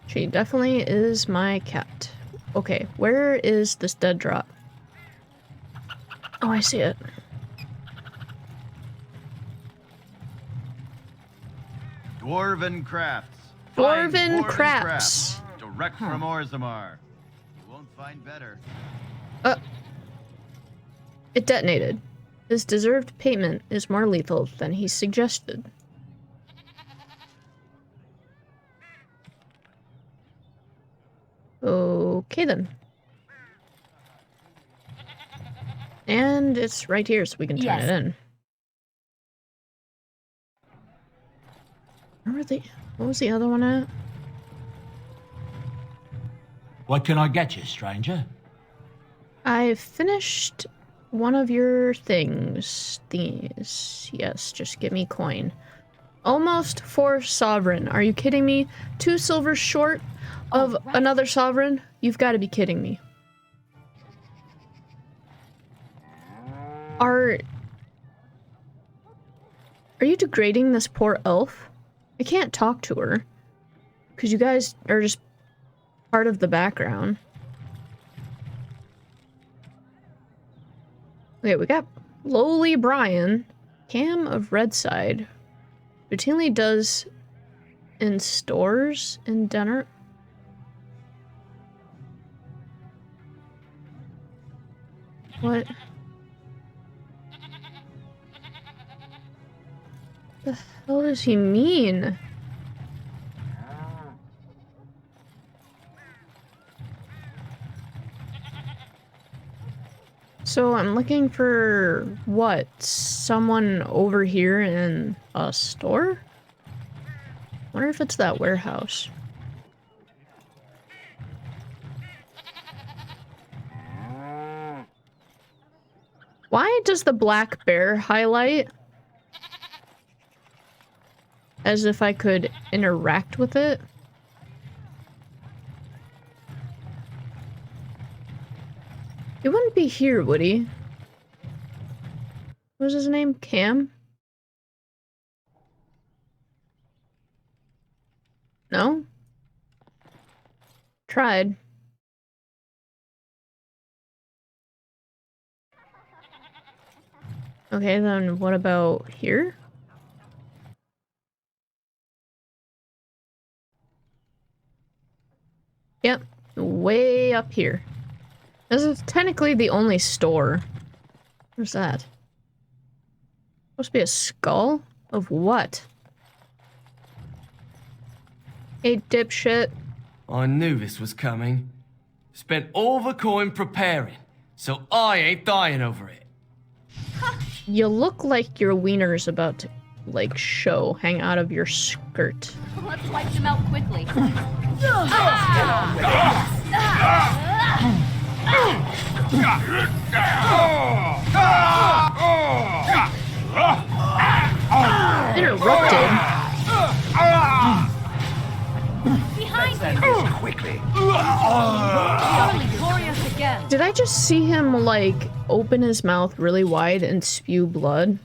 [SPEAKER 1] She definitely is my cat. Okay, where is this dead drop? Oh, I see it.
[SPEAKER 8] Dwarven crafts.
[SPEAKER 1] Dwarven
[SPEAKER 8] Fine
[SPEAKER 1] crafts.
[SPEAKER 8] Direct from Orzammar. You won't find better.
[SPEAKER 1] It detonated. His deserved payment is more lethal than he suggested. Okay then. And it's right here, so we can turn it in. What was the other one at?
[SPEAKER 7] What can I get you, stranger?
[SPEAKER 1] I finished one of your things. These. Yes, just give me coin. Almost 4 sovereign. Are you kidding me? 2 silver short of another sovereign? You've got to be kidding me. Are you degrading this poor elf? I can't talk to her. Because you guys are just part of the background. Okay, we got Lowly Brian. Cam of Redside. Routinely does in stores in Denner. What? The hell does he mean? So I'm looking for what? Someone over here in a store? Wonder if it's that warehouse. Why does the black bear highlight? As if I could interact with it. He wouldn't be here, would he? What was his name? Cam? No? Tried. Okay, then what about here? Yep, way up here. This is technically the only store. Where's that? Supposed to be a skull? Of what? Hey, dipshit.
[SPEAKER 9] I knew this was coming. Spent all the coin preparing, so I ain't dying over it.
[SPEAKER 1] You look like your wiener's about to, like, hang out of your skirt.
[SPEAKER 10] Let's wipe them out quickly.
[SPEAKER 1] Interrupted.
[SPEAKER 10] Behind you!
[SPEAKER 8] Quickly.
[SPEAKER 10] Surely glorious again.
[SPEAKER 1] Did I just see him, like, open his mouth really wide and spew blood?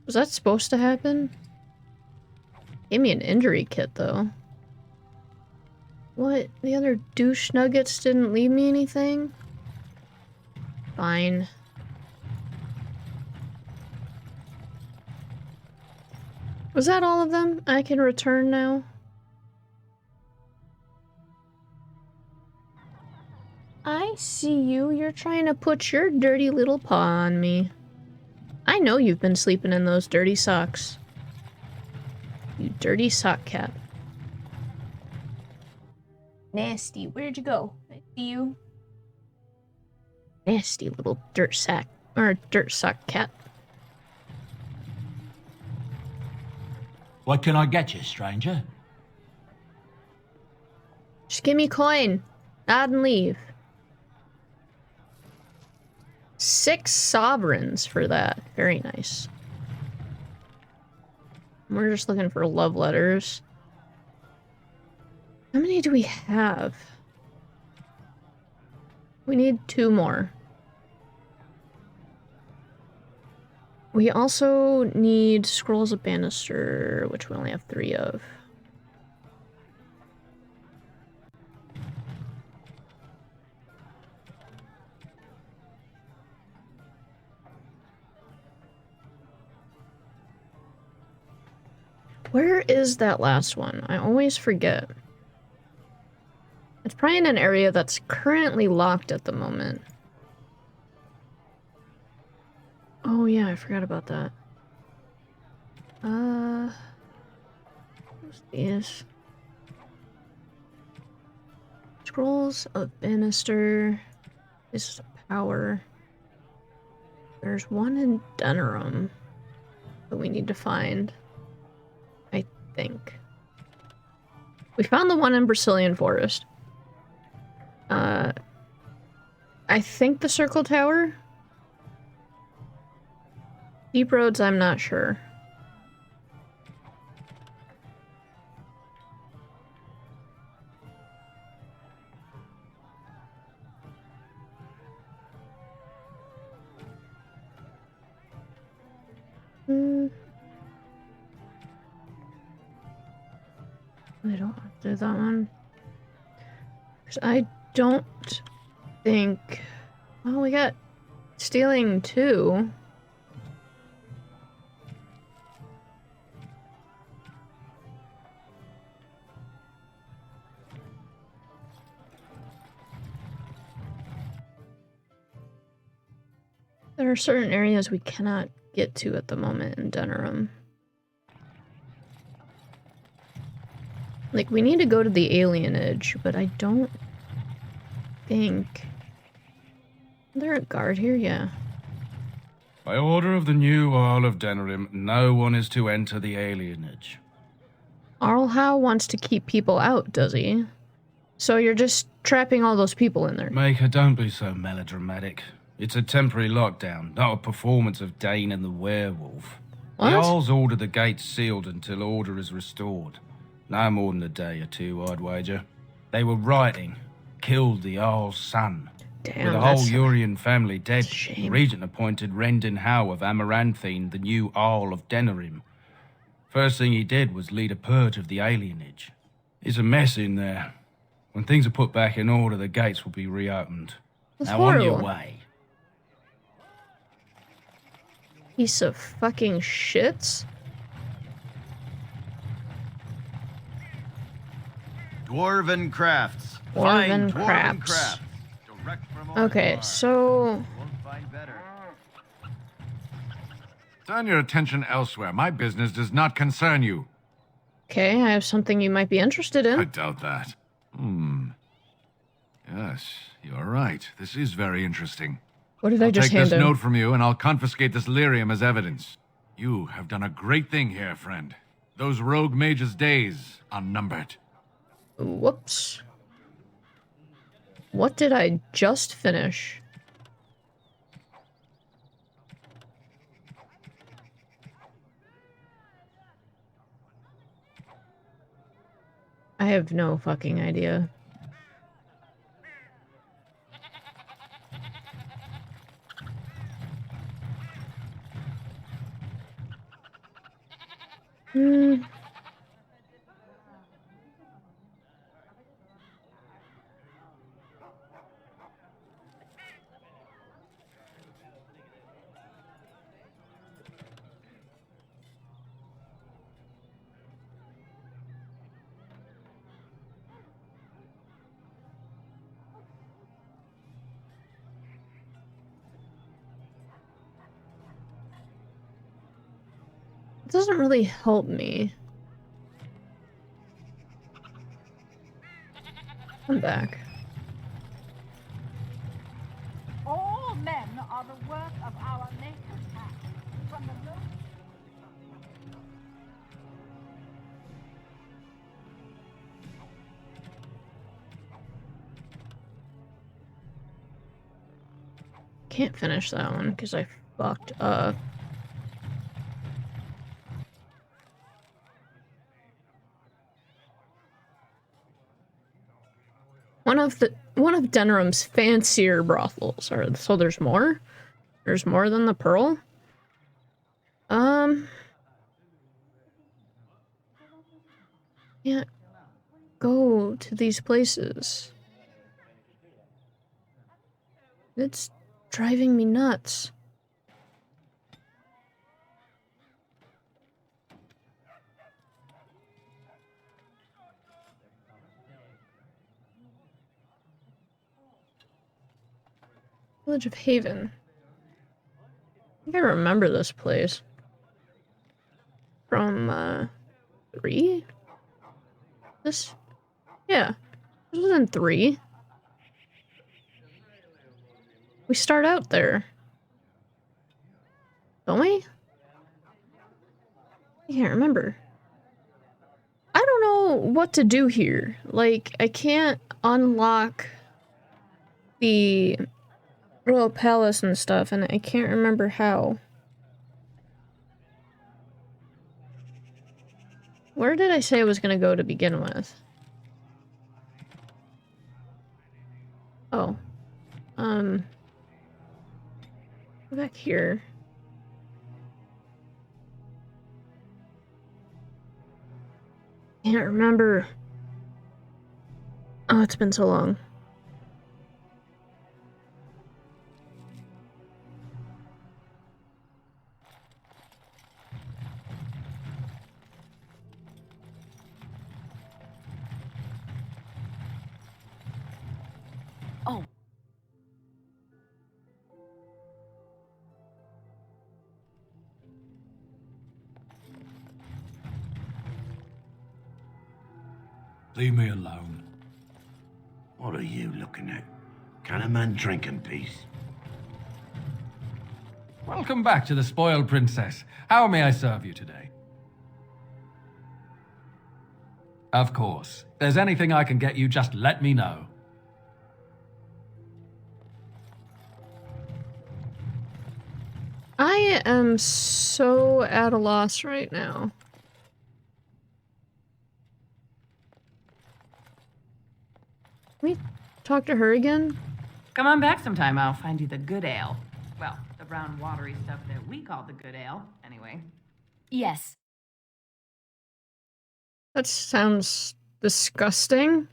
[SPEAKER 1] Was that supposed to happen? Gave me an injury kit, though. What? The other douche nuggets didn't leave me anything? Fine. Was that all of them? I can return now? I see you. You're trying to put your dirty little paw on me. I know you've been sleeping in those dirty socks. You dirty sock cat. Nasty. Where'd you go? I see you. Nasty little dirt sack. Or dirt sock cat.
[SPEAKER 7] What can I get you, stranger?
[SPEAKER 1] Just give me coin. Nod and leave. 6 sovereigns for that. Very nice. We're just looking for love letters. How many do we have? We need 2 more. We also need Scrolls of Banister, which we only have 3 of. Where is that last one? I always forget. It's probably in an area that's currently locked at the moment. Oh yeah, I forgot about that. What's these? Scrolls of Banister. This is a power. There's one in Denerim that we need to find. I think. We found the one in Brazilian Forest. I think the Circle Tower? Deep Roads, I'm not sure. I don't have to do that one. 'Cause I don't think... Oh, we got stealing 2. There are certain areas we cannot get to at the moment in Denerim. Like, we need to go to the alienage, but I don't think... Is there a guard here? Yeah.
[SPEAKER 6] By order of the new Earl of Denerim, no one is to enter the alienage.
[SPEAKER 1] Arlhow wants to keep people out, does he? So you're just trapping all those people in there?
[SPEAKER 6] Maker, don't be so melodramatic. It's a temporary lockdown, not a performance of Dane and the Werewolf.
[SPEAKER 1] What?
[SPEAKER 6] The Owls order the gates sealed until order is restored. No more than a day or 2, I'd wager. They were rioting, killed the Owl's son.
[SPEAKER 1] Damn,
[SPEAKER 6] With the whole
[SPEAKER 1] that's
[SPEAKER 6] Urian family dead,
[SPEAKER 1] a shame.
[SPEAKER 6] the regent appointed Rendon Howe of Amaranthine the new Earl of Denerim. First thing he did was lead a purge of the alienage. It's a mess in there. When things are put back in order, the gates will be reopened.
[SPEAKER 1] That's
[SPEAKER 6] Now on your
[SPEAKER 1] horrible.
[SPEAKER 6] way.
[SPEAKER 1] Piece of fucking shits.
[SPEAKER 8] Dwarven crafts.
[SPEAKER 1] Dwarven
[SPEAKER 8] Fine
[SPEAKER 1] crafts.
[SPEAKER 8] Direct from
[SPEAKER 1] Okay,
[SPEAKER 8] Orgrimmar.
[SPEAKER 1] so...
[SPEAKER 8] Won't find better.
[SPEAKER 3] Turn your attention elsewhere. My business does not concern you.
[SPEAKER 1] Okay, I have something you might be interested
[SPEAKER 3] I
[SPEAKER 1] in.
[SPEAKER 3] doubt that. Yes, you're right. This is very interesting.
[SPEAKER 1] What did I just
[SPEAKER 3] Take
[SPEAKER 1] hand
[SPEAKER 3] this
[SPEAKER 1] him?
[SPEAKER 3] note from you, and I'll confiscate this lyrium as evidence. You have done a great thing here, friend. Those rogue mages' days are numbered.
[SPEAKER 1] Whoops. What did I just finish? I have no fucking idea. It doesn't really help me. I'm back.
[SPEAKER 2] All men are the work of our Maker's hand. From the lowest
[SPEAKER 1] Can't finish that one because I fucked up. One of Denerim's fancier brothels. Or so there's more? There's more than the Pearl? Can't go to these places. It's driving me nuts. Village of Haven. I think I remember this place. From, 3? This? Yeah. This was in 3. We start out there. Don't we? I can't remember. I don't know what to do here. Like, I can't unlock the Royal Palace and stuff, and I can't remember how. Where did I say I was gonna go to begin with? Oh. Go back here. Can't remember. Oh, it's been so long.
[SPEAKER 10] Oh.
[SPEAKER 3] Leave me alone.
[SPEAKER 4] What are you looking at? Can a man drink in peace?
[SPEAKER 3] Welcome back to the Spoiled Princess. How may I serve you today? Of course. If there's anything I can get you, just let me know.
[SPEAKER 1] I am so at a loss right now. Can we talk to her again?
[SPEAKER 5] Come on back sometime, I'll find you the good ale. Well, the brown watery stuff that we call the good ale, anyway.
[SPEAKER 10] Yes.
[SPEAKER 1] That sounds disgusting.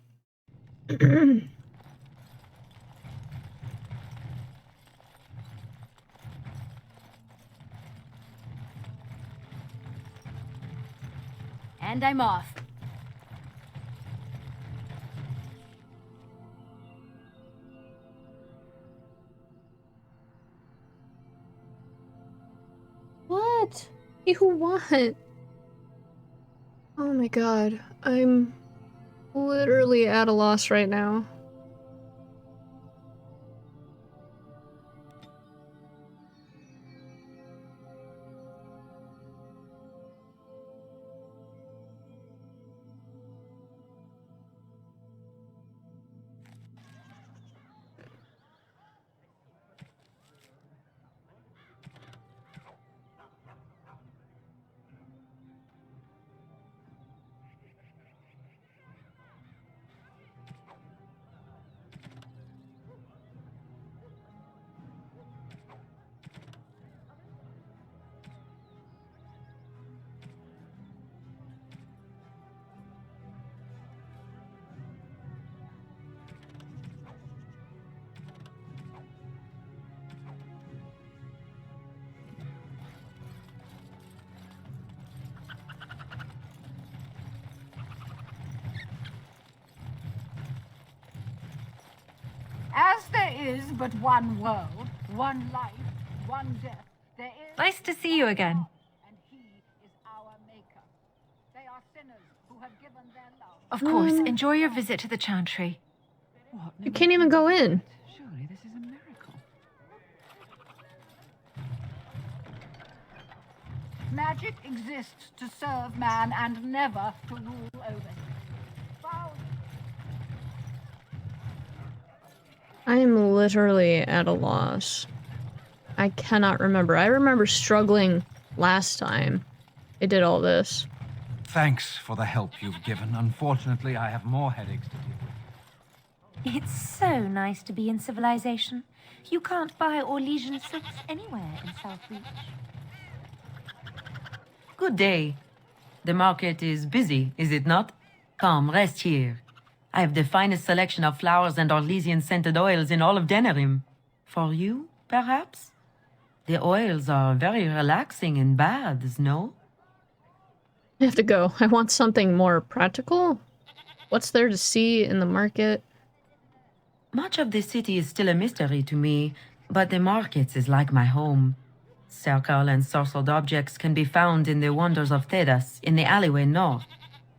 [SPEAKER 10] And I'm off.
[SPEAKER 1] What? You what? Oh my god, I'm literally at a loss right now.
[SPEAKER 2] As there is but one world, one life, one death, there is...
[SPEAKER 10] Nice to see you again.
[SPEAKER 2] And he is who have given their love.
[SPEAKER 11] Of course, enjoy your visit to the Chantry.
[SPEAKER 1] You can't even go in.
[SPEAKER 12] Surely this is a miracle.
[SPEAKER 2] Magic exists to serve man and never to rule over him.
[SPEAKER 1] I am literally at a loss. I cannot remember. I remember struggling last time I did all this.
[SPEAKER 6] Thanks for the help you've given. Unfortunately, I have more headaches to deal with.
[SPEAKER 13] It's so nice to be in civilization. You can't buy Orlesian silks anywhere in Southreach.
[SPEAKER 14] Good day. The market is busy, is it not? Come, rest here. I have the finest selection of flowers and Orlesian scented oils in all of Denerim. For you, perhaps? The oils are very relaxing in baths, no?
[SPEAKER 1] I have to go. I want something more practical. What's there to see in the market?
[SPEAKER 14] Much of the city is still a mystery to me, but the markets is like my home. Circle and sorcered objects can be found in the wonders of Thedas, in the alleyway north.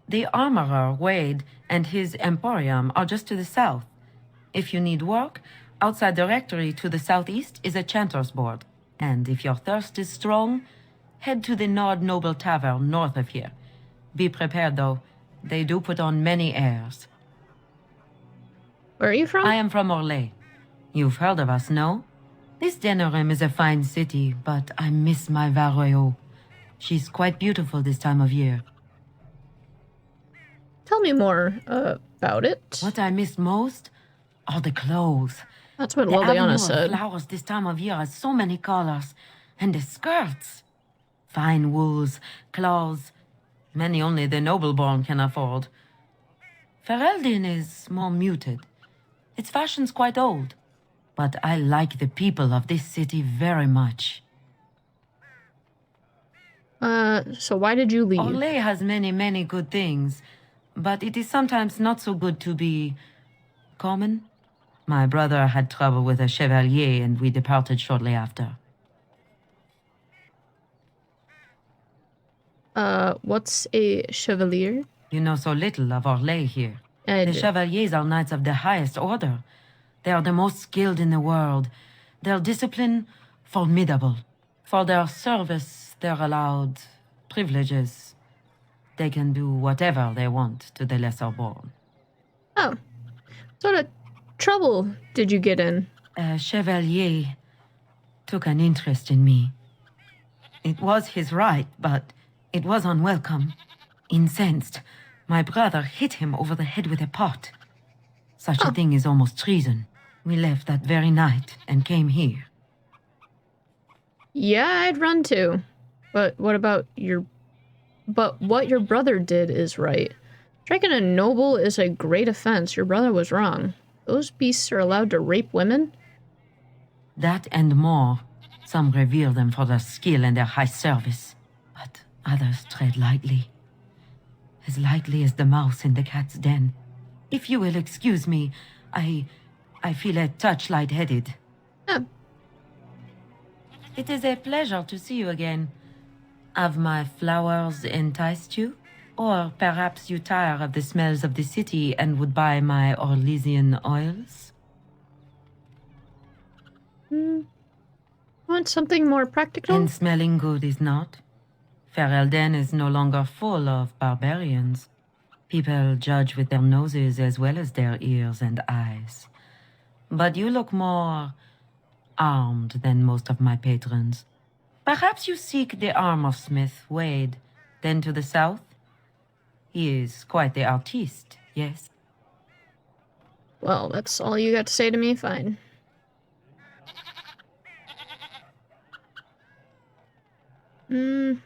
[SPEAKER 14] The armorer, Wade, and his emporium are just to the south. If you need work, outside the rectory to the southeast is a chanter's board. And if your thirst is strong, head to the Nord Noble Tavern north of here. Be prepared, though. They do put on many airs.
[SPEAKER 1] Where are you from?
[SPEAKER 14] I am from Orlais. You've heard of us, no? This Denerim is a fine city, but I miss my Varroyo. She's quite beautiful this time of year.
[SPEAKER 1] Tell me more about it.
[SPEAKER 14] What I miss most are the clothes.
[SPEAKER 1] That's what
[SPEAKER 14] the
[SPEAKER 1] Liliana said.
[SPEAKER 14] The flowers this time of year has so many colors. And the skirts. Fine wools, cloths, many only the noble-born can afford. Ferelden is more muted. Its fashion's quite old. But I like the people of this city very much.
[SPEAKER 1] So why did you leave?
[SPEAKER 14] Orlais has many, many good things. But it is sometimes not so good to be common. My brother had trouble with a chevalier and we departed shortly after.
[SPEAKER 1] What's a chevalier?
[SPEAKER 14] You know so little of Orlais here. The chevaliers are knights of the highest order. They are the most skilled in the world. Their discipline, formidable. For their service, they're allowed privileges. They can do whatever they want to the lesser born.
[SPEAKER 1] Oh. What sort of trouble did you get in?
[SPEAKER 14] A chevalier took an interest in me. It was his right, but it was unwelcome. Incensed, my brother hit him over the head with a pot. Such a thing is almost treason. We left that very night and came here.
[SPEAKER 1] Yeah, I'd run too. But what about your... But what your brother did is right. Striking a noble is a great offense. Your brother was wrong. Those beasts are allowed to rape women?
[SPEAKER 14] That and more. Some revere them for their skill and their high service. But others tread lightly. As lightly as the mouse in the cat's den. If you will excuse me, I feel a touch lightheaded.
[SPEAKER 1] Oh.
[SPEAKER 14] It is a pleasure to see you again. Have my flowers enticed you? Or perhaps you tire of the smells of the city and would buy my Orlesian oils?
[SPEAKER 1] Want something more practical?
[SPEAKER 14] And smelling good is not. Ferelden is no longer full of barbarians. People judge with their noses as well as their ears and eyes. But you look more armed than most of my patrons. Perhaps you seek the armorsmith, Wade. Then to the south? He is quite the artiste, yes?
[SPEAKER 1] Well, that's all you got to say to me? Fine. This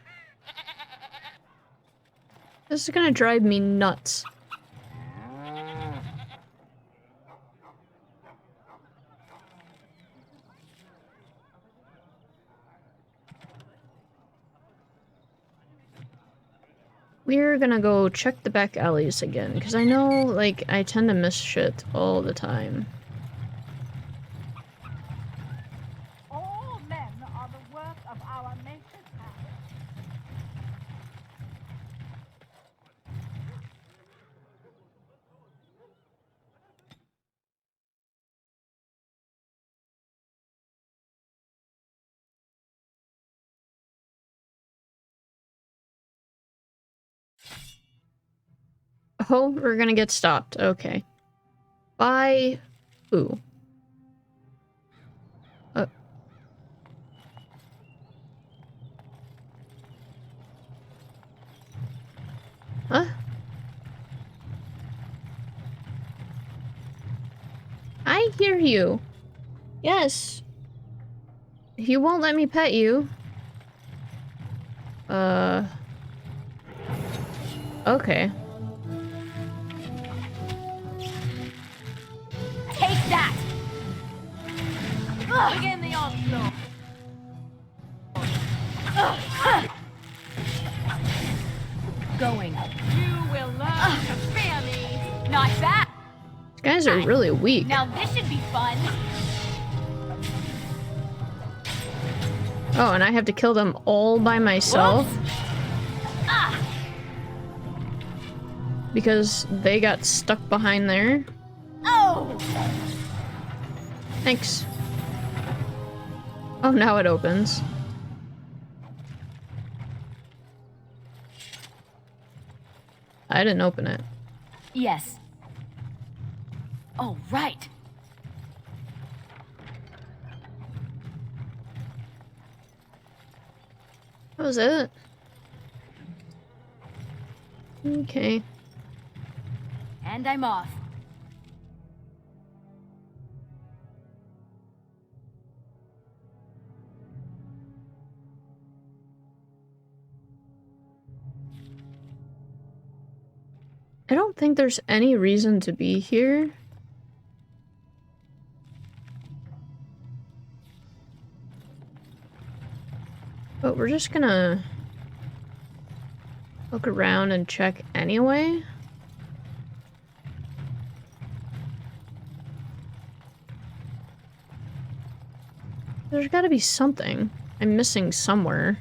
[SPEAKER 1] is gonna drive me nuts. We're gonna go check the back alleys again, because I know, like, I tend to miss shit all the time.
[SPEAKER 2] All men are the work of our nature's hand.
[SPEAKER 1] Oh, we're gonna get stopped. Okay. By who? Huh? I hear you. Yes. You won't let me pet you. Okay.
[SPEAKER 10] Take that! Begin the onslaught. Going. You will learn to fear me. Not that.
[SPEAKER 1] These guys are really weak.
[SPEAKER 10] Now this should be fun.
[SPEAKER 1] Oh, and I have to kill them all by myself? Because they got stuck behind there?
[SPEAKER 10] Oh!
[SPEAKER 1] Thanks. Oh, now it opens. I didn't open it.
[SPEAKER 10] Yes. Oh, right.
[SPEAKER 1] That was it. Okay.
[SPEAKER 10] And I'm off.
[SPEAKER 1] I don't think there's any reason to be here. But we're just gonna look around and check anyway. There's gotta be something I'm missing somewhere.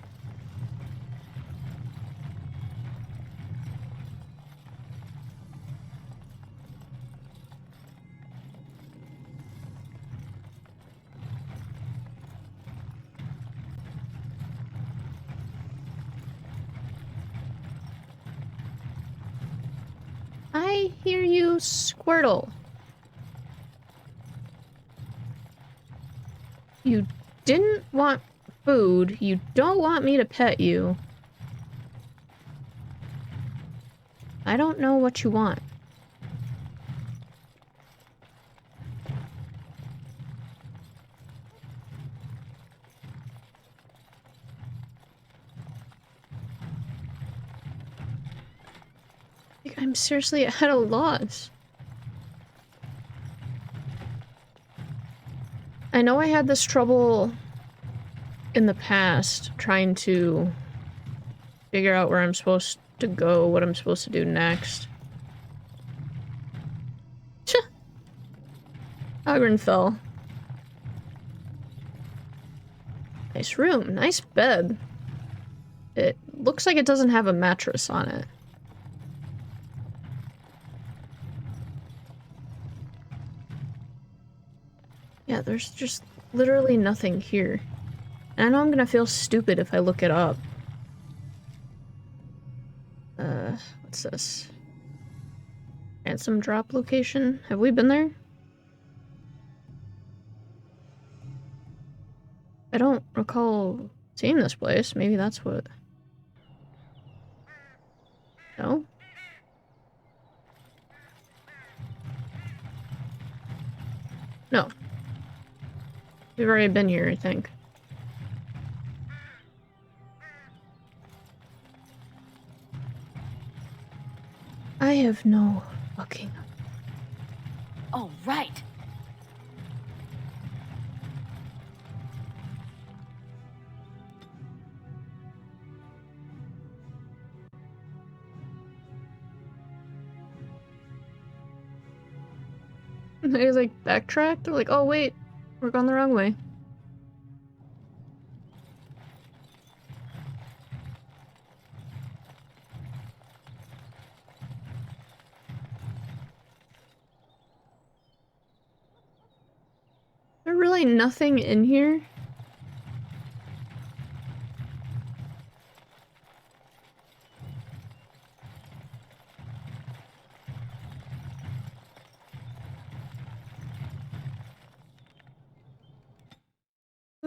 [SPEAKER 1] I hear you, Squirtle. You didn't want food. You don't want me to pet you. I don't know what you want. I'm seriously at a loss. I know I had this trouble in the past trying to figure out where I'm supposed to go, what I'm supposed to do next. Ogren fell. Nice room, nice bed. It looks like it doesn't have a mattress on it. Yeah, there's just literally nothing here. And I know I'm gonna feel stupid if I look it up. What's this? Ransom drop location? Have we been there? I don't recall seeing this place. Maybe that's what... No? No. We've already been here, I think. I have no fucking...
[SPEAKER 10] Oh, right.
[SPEAKER 1] They like backtracked. They're like, oh wait, we're going the wrong way. There's really nothing in here.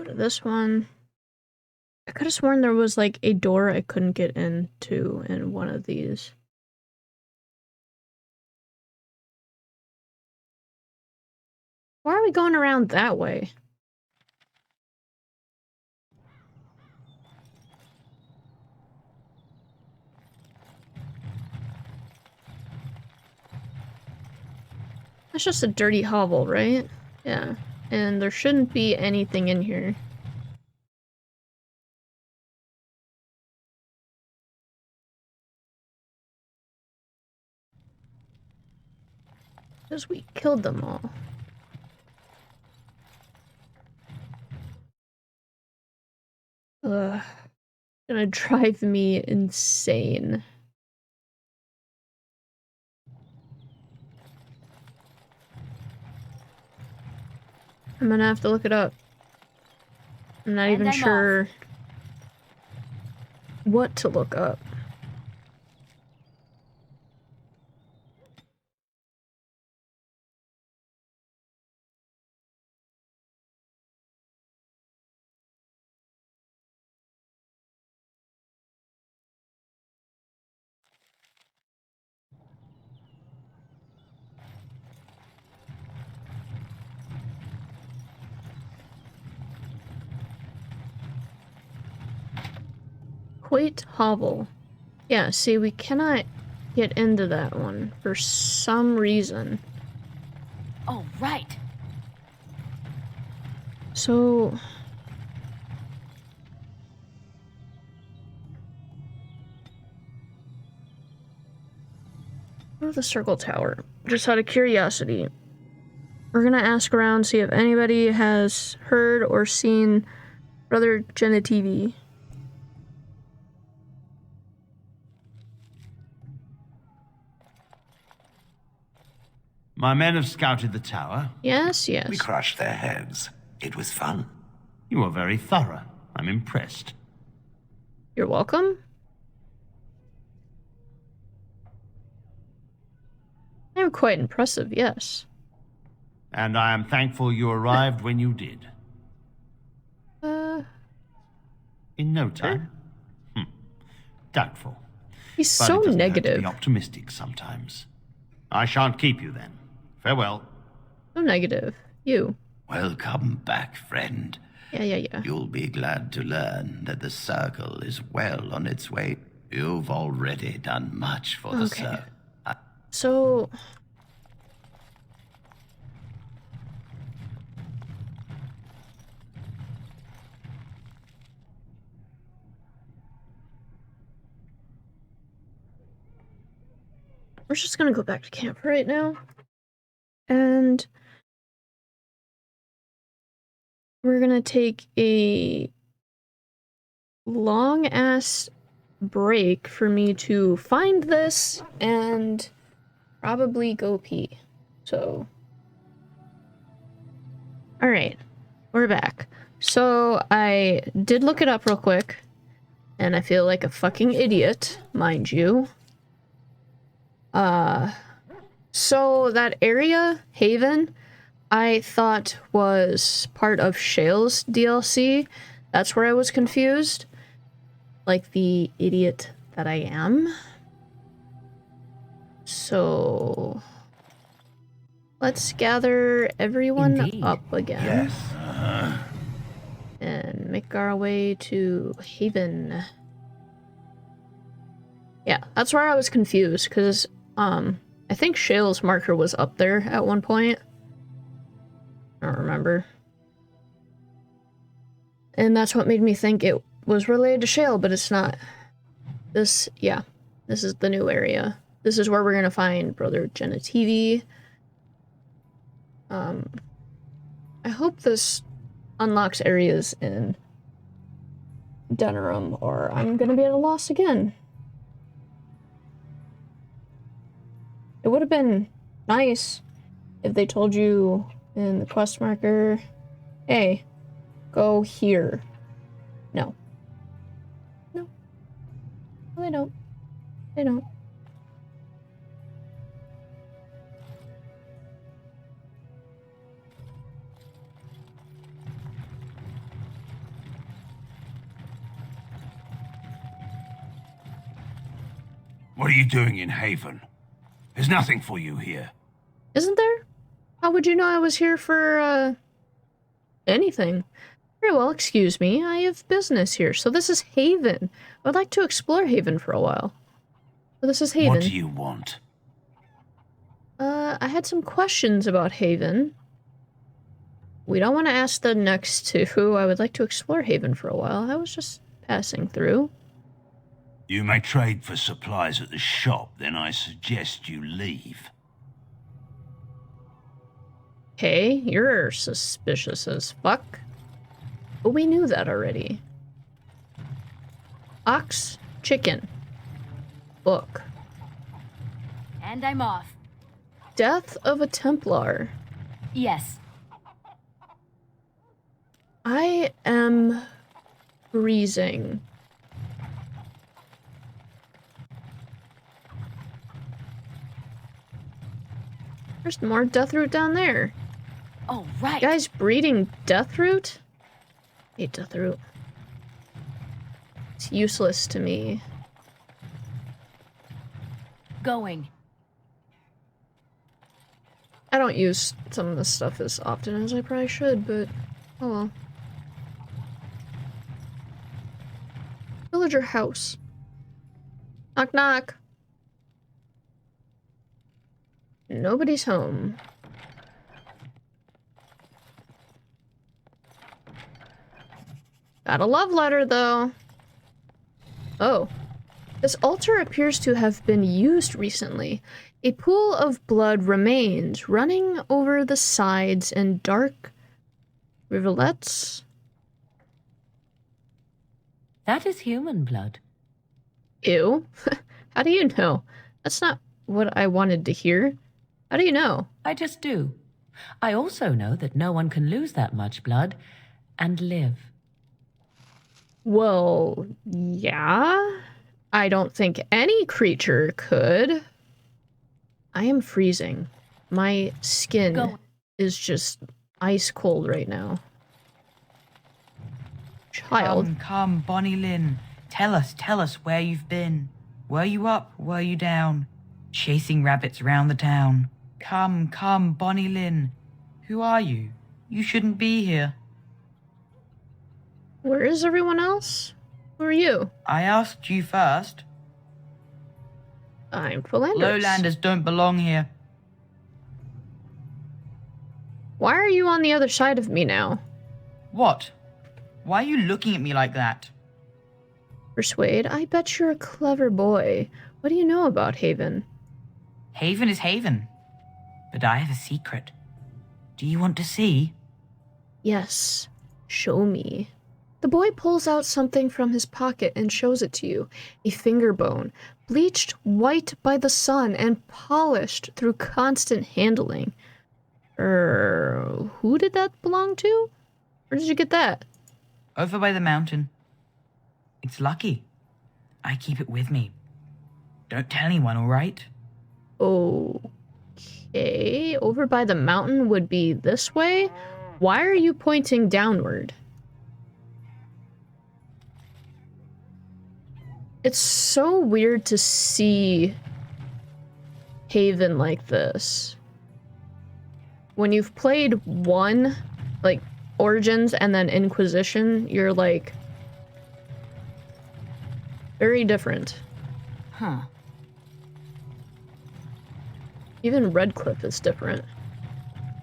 [SPEAKER 1] Go to this one. I could have sworn there was like a door I couldn't get into in one of these. Why are we going around that way? That's just a dirty hovel, right? Yeah. And there shouldn't be anything in here. Because we killed them all. Ugh. Gonna drive me insane. I'm gonna have to look it up. I'm not even sure what to look up. Quaint hovel. Yeah, see, we cannot get into that one for some reason.
[SPEAKER 10] Oh, right.
[SPEAKER 1] So... go to the circle tower. Just out of curiosity. We're gonna ask around, see if anybody has heard or seen Brother Genitivi.
[SPEAKER 4] My men have scouted the tower.
[SPEAKER 1] Yes, yes.
[SPEAKER 15] We crushed their heads. It was fun.
[SPEAKER 4] You were very thorough. I'm impressed.
[SPEAKER 1] You're welcome. They were quite impressive, yes.
[SPEAKER 4] And I am thankful you arrived when you did. In no time? Doubtful.
[SPEAKER 1] He's
[SPEAKER 4] But
[SPEAKER 1] so
[SPEAKER 4] it doesn't hurt
[SPEAKER 1] negative.
[SPEAKER 4] to be optimistic sometimes. I shan't keep you then. Farewell.
[SPEAKER 1] So negative. You.
[SPEAKER 4] Welcome back, friend.
[SPEAKER 1] Yeah.
[SPEAKER 4] You'll be glad to learn that the circle is well on its way. You've already done much for the circle.
[SPEAKER 1] So... we're just gonna go back to camp right now. And... we're gonna take a long-ass break for me to find this and probably go pee. So... alright. We're back. So, I did look it up real quick. And I feel like a fucking idiot, mind you. So that area, Haven, I thought was part of Shale's DLC. That's where I was confused. Like the idiot that I am. So... let's gather everyone up again.
[SPEAKER 15] Yes.
[SPEAKER 1] And make our way to Haven. Yeah, that's where I was confused, because, I think Shale's marker was up there at one point. I don't remember. And that's what made me think it was related to Shale, but it's not. This is the new area. This is where we're gonna find Brother Genitivi. I hope this unlocks areas in Denerim, or I'm gonna be at a loss again. It would have been nice if they told you in the quest marker, hey, go here. No. No. No, they don't. They don't.
[SPEAKER 15] What are you doing in Haven? There's nothing for you here.
[SPEAKER 1] Isn't there? How would you know I was here for, anything? Very well, excuse me. I have business here. So this is Haven. I would like to explore Haven for a while. So this is Haven.
[SPEAKER 15] What do you want?
[SPEAKER 1] I had some questions about Haven. We don't want to ask the next two. I would like to explore Haven for a while. I was just passing through.
[SPEAKER 15] You may trade for supplies at the shop, then I suggest you leave.
[SPEAKER 1] Okay, you're suspicious as fuck. But we knew that already. Ox, chicken. Book.
[SPEAKER 10] And I'm off.
[SPEAKER 1] Death of a Templar.
[SPEAKER 10] Yes.
[SPEAKER 1] I am freezing. There's more Deathroot down there.
[SPEAKER 10] Oh, right.
[SPEAKER 1] Guys breeding Deathroot? I hate Deathroot. It's useless to me.
[SPEAKER 10] Going.
[SPEAKER 1] I don't use some of this stuff as often as I probably should, but oh well. Villager house. Knock knock. Nobody's home. Got a love letter though. Oh. This altar appears to have been used recently. A pool of blood remains, running over the sides and dark rivulets.
[SPEAKER 14] That is human blood.
[SPEAKER 1] Ew. How do you know? That's not what I wanted to hear. How do you know?
[SPEAKER 14] I just do. I also know that no one can lose that much blood and live.
[SPEAKER 1] Well, yeah. I don't think any creature could. I am freezing. My skin is just ice cold right now. Child.
[SPEAKER 16] Come, Bonnie Lynn. Tell us where you've been. Were you up? Were you down? Chasing rabbits round the town. Come, Bonnie Lynn. Who are you? You shouldn't be here.
[SPEAKER 1] Where is everyone else? Who are you?
[SPEAKER 16] I asked you first.
[SPEAKER 1] I'm Philanders.
[SPEAKER 16] Lowlanders don't belong here.
[SPEAKER 1] Why are you on the other side of me now?
[SPEAKER 16] What? Why are you looking at me like that?
[SPEAKER 1] Persuade, I bet you're a clever boy. What do you know about Haven?
[SPEAKER 16] Haven is Haven. But I have a secret. Do you want to see?
[SPEAKER 1] Yes. Show me. The boy pulls out something from his pocket and shows it to you. A finger bone, bleached white by the sun and polished through constant handling. Who did that belong to? Where did you get that?
[SPEAKER 16] Over by the mountain. It's lucky. I keep it with me. Don't tell anyone, all right?
[SPEAKER 1] Okay. Over by the mountain would be this way? Why are you pointing downward? It's so weird to see Haven like this. When you've played one, like, Origins and then Inquisition, you're, like, very different.
[SPEAKER 10] Huh.
[SPEAKER 1] Even Redcliffe is different.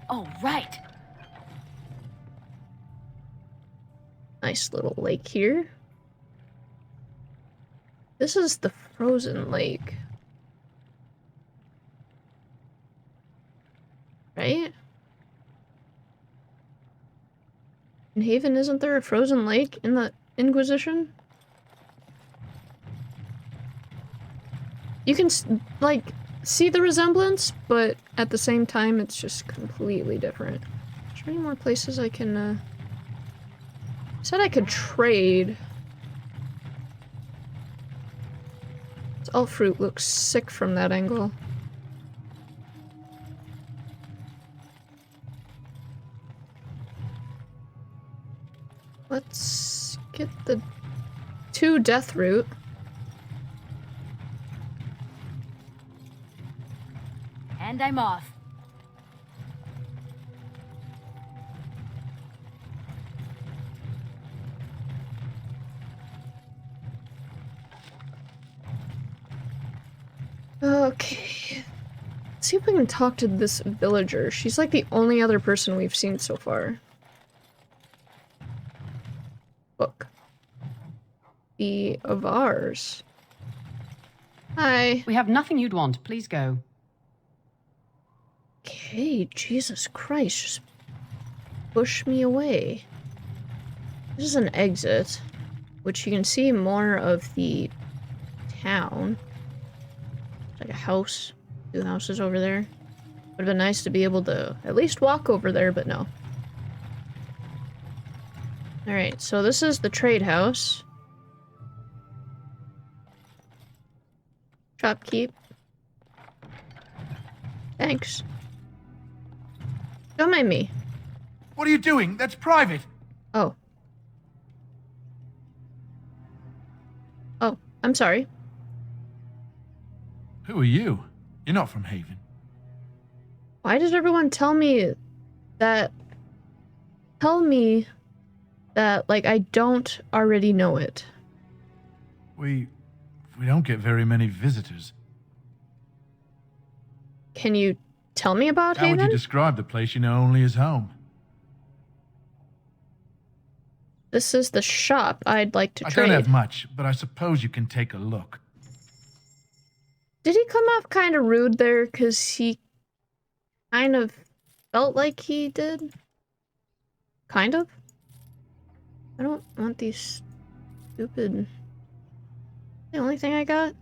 [SPEAKER 10] Oh, right.
[SPEAKER 1] Nice little lake here. This is the frozen lake. Right? In Haven, isn't there a frozen lake in the Inquisition? You can, like, see the resemblance, but at the same time, it's just completely different. Is there any more places I can, said I could trade. This elf fruit looks sick from that angle. Let's get the 2 death root.
[SPEAKER 10] And I'm off.
[SPEAKER 1] Okay. Let's see if we can talk to this villager. She's like the only other person we've seen so far. Book. The Avars. Hi.
[SPEAKER 12] We have nothing you'd want. Please go.
[SPEAKER 1] Okay, Jesus Christ. Just push me away. This is an exit, which you can see more of the town. It's like a house. 2 houses over there. Would have been nice to be able to at least walk over there, but no. Alright, so this is the trade house. Shopkeep. Thanks. Don't mind me.
[SPEAKER 3] What are you doing? That's private.
[SPEAKER 1] Oh. Oh, I'm sorry.
[SPEAKER 3] Who are you? You're not from Haven.
[SPEAKER 1] Why does everyone tell me that, like, I don't already know it?
[SPEAKER 3] We don't get very many visitors.
[SPEAKER 1] Can you tell me about
[SPEAKER 3] How
[SPEAKER 1] Haven?
[SPEAKER 3] would you describe the place you know only as home?
[SPEAKER 1] This is the shop I'd like to
[SPEAKER 3] I
[SPEAKER 1] trade.
[SPEAKER 3] don't have much, but I suppose you can take a look.
[SPEAKER 1] Did he come off kind of rude there? Because he kind of felt like he did. Kind of? I don't want these stupid... The only thing I got?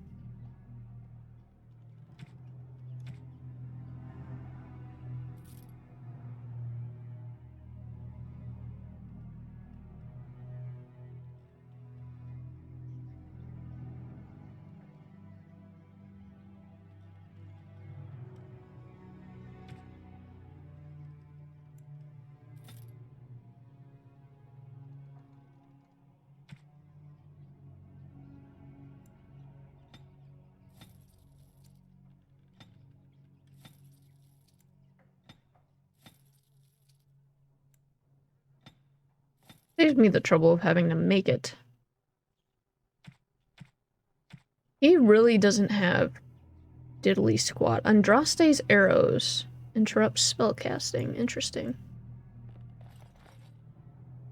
[SPEAKER 1] Saves me the trouble of having to make it. He really doesn't have diddly squat. Andraste's arrows interrupt spellcasting. Interesting.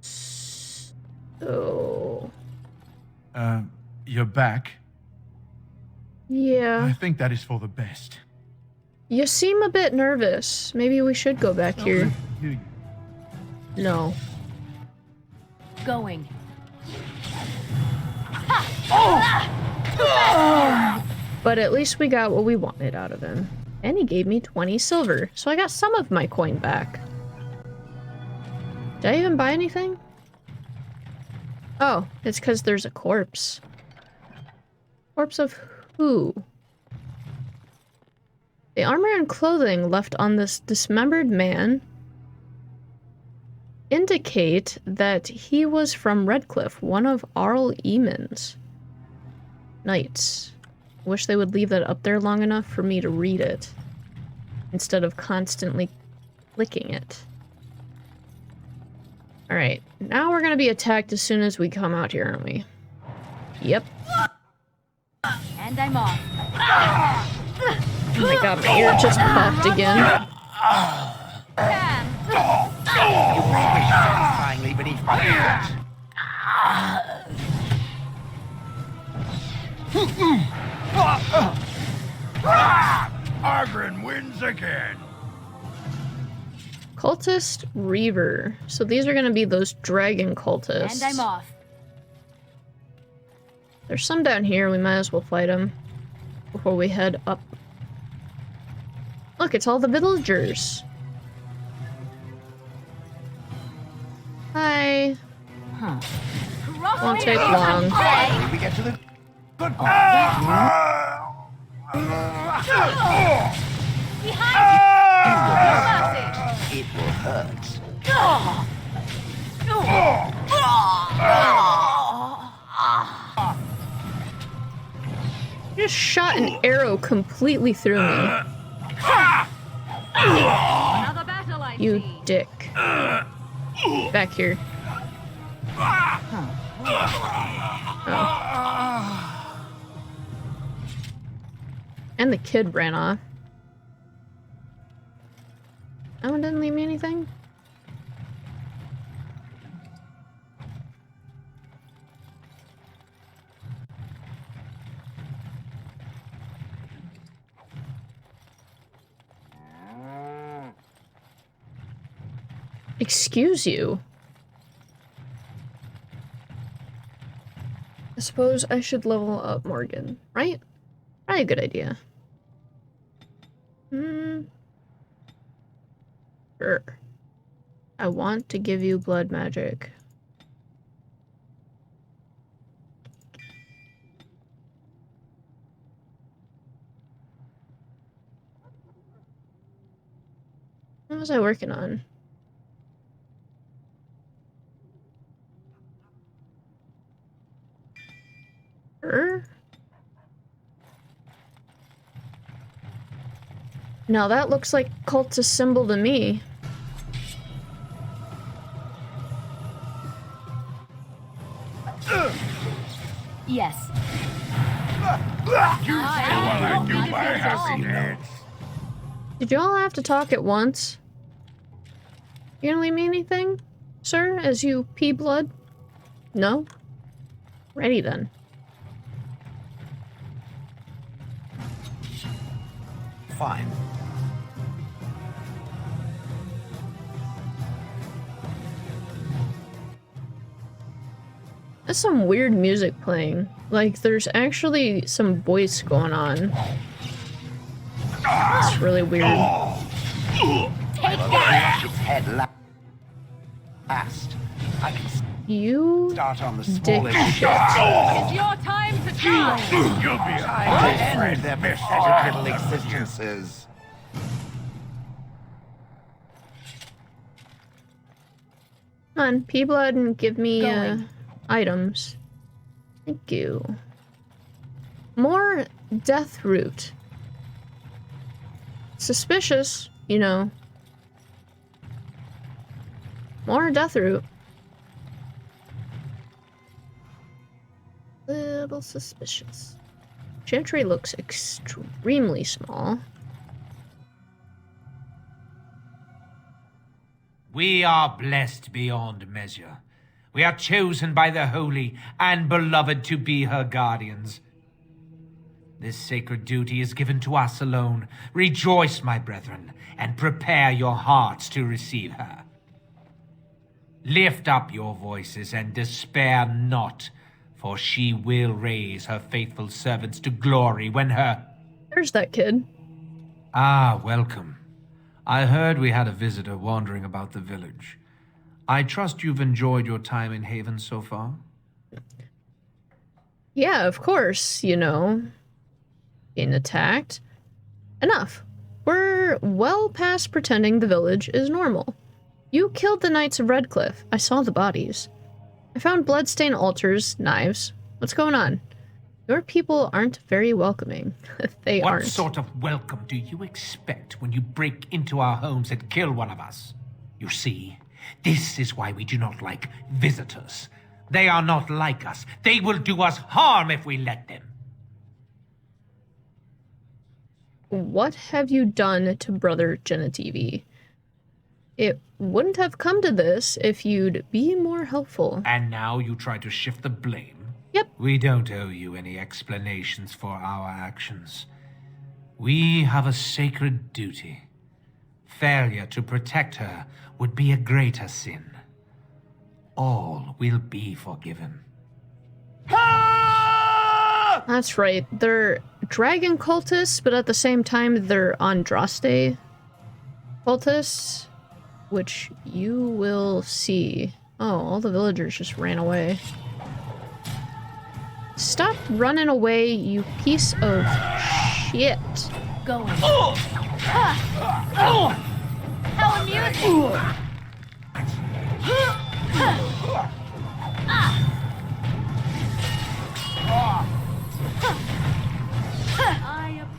[SPEAKER 1] So...
[SPEAKER 3] You're back.
[SPEAKER 1] Yeah.
[SPEAKER 3] I think that is for the best.
[SPEAKER 1] You seem a bit nervous. Maybe we should go back here. No.
[SPEAKER 10] Going.
[SPEAKER 1] But at least we got what we wanted out of him. And he gave me 20 silver, so I got some of my coin back. Did I even buy anything? Oh, it's because there's a corpse. Corpse of who? The armor and clothing left on this dismembered man indicate that he was from Redcliffe, one of Arl Eamon's knights. Wish they would leave that up there long enough for me to read it instead of constantly clicking it. Alright, now we're gonna be attacked as soon as we come out here, aren't we? Yep.
[SPEAKER 10] And I'm off.
[SPEAKER 1] Oh my god, my ear just popped again.
[SPEAKER 7] Satisfyingly beneath my hands.
[SPEAKER 15] Argrin wins again.
[SPEAKER 1] Cultist Reaver. So these are gonna be those dragon cultists.
[SPEAKER 10] And I'm off.
[SPEAKER 1] There's some down here, we might as well fight them before we head up. Look, it's all the villagers. Hi.
[SPEAKER 10] Huh.
[SPEAKER 1] Won't take long.
[SPEAKER 7] We get to the good
[SPEAKER 15] It will hurt.
[SPEAKER 1] You just shot an arrow completely through me.
[SPEAKER 10] Another battle, I
[SPEAKER 1] You
[SPEAKER 10] see.
[SPEAKER 1] dick. Back here. Oh. And the kid ran off. That one didn't leave me anything? Excuse you. I suppose I should level up Morgan, right? Probably a good idea. Sure. I want to give you blood magic. What was I working on? Now that looks like cultist symbol to me.
[SPEAKER 10] Yes.
[SPEAKER 15] You I do my happiness.
[SPEAKER 1] Did you all have to talk at once? You gonna leave me anything, sir, as you pee blood? No? Ready then.
[SPEAKER 15] Fine.
[SPEAKER 1] There's some weird music playing. Like, there's actually some voice going on. It's really weird.
[SPEAKER 10] Take that!
[SPEAKER 15] Head last. I can
[SPEAKER 1] You
[SPEAKER 15] start on the
[SPEAKER 1] dick
[SPEAKER 15] smallest
[SPEAKER 1] shit.
[SPEAKER 10] It's your time to shine!
[SPEAKER 15] You'll be I end their pathetic little existences.
[SPEAKER 1] Come on, pee blood and give me items. Thank you. More death root. Suspicious, you know. More death root. Little suspicious. Chantry looks extremely small.
[SPEAKER 17] We are blessed beyond measure. We are chosen by the holy and beloved to be her guardians. This sacred duty is given to us alone. Rejoice, my brethren, and prepare your hearts to receive her. Lift up your voices and despair not, for she will raise her faithful servants to glory when her...
[SPEAKER 1] There's that kid.
[SPEAKER 6] Ah, welcome. I heard we had a visitor wandering about the village. I trust you've enjoyed your time in Haven so far?
[SPEAKER 1] Yeah, of course, you know. Being attacked. Enough. We're well past pretending the village is normal. You killed the Knights of Redcliffe. I saw the bodies. I found bloodstained altars, knives. What's going on? Your people aren't very welcoming. They aren't.
[SPEAKER 17] What sort of welcome do you expect when you break into our homes and kill one of us? You see, this is why we do not like visitors. They are not like us. They will do us harm if we let them.
[SPEAKER 1] What have you done to Brother Genitivi? It wouldn't have come to this if you'd be more helpful.
[SPEAKER 17] And now you try to shift the blame?
[SPEAKER 1] Yep.
[SPEAKER 17] We don't owe you any explanations for our actions. We have a sacred duty. Failure to protect her would be a greater sin. All will be forgiven.
[SPEAKER 1] That's right. They're dragon cultists, but at the same time, they're Andraste cultists, which you will see. Oh, all the villagers just ran away. Stop running away, you piece of shit.
[SPEAKER 10] Going. How amusing!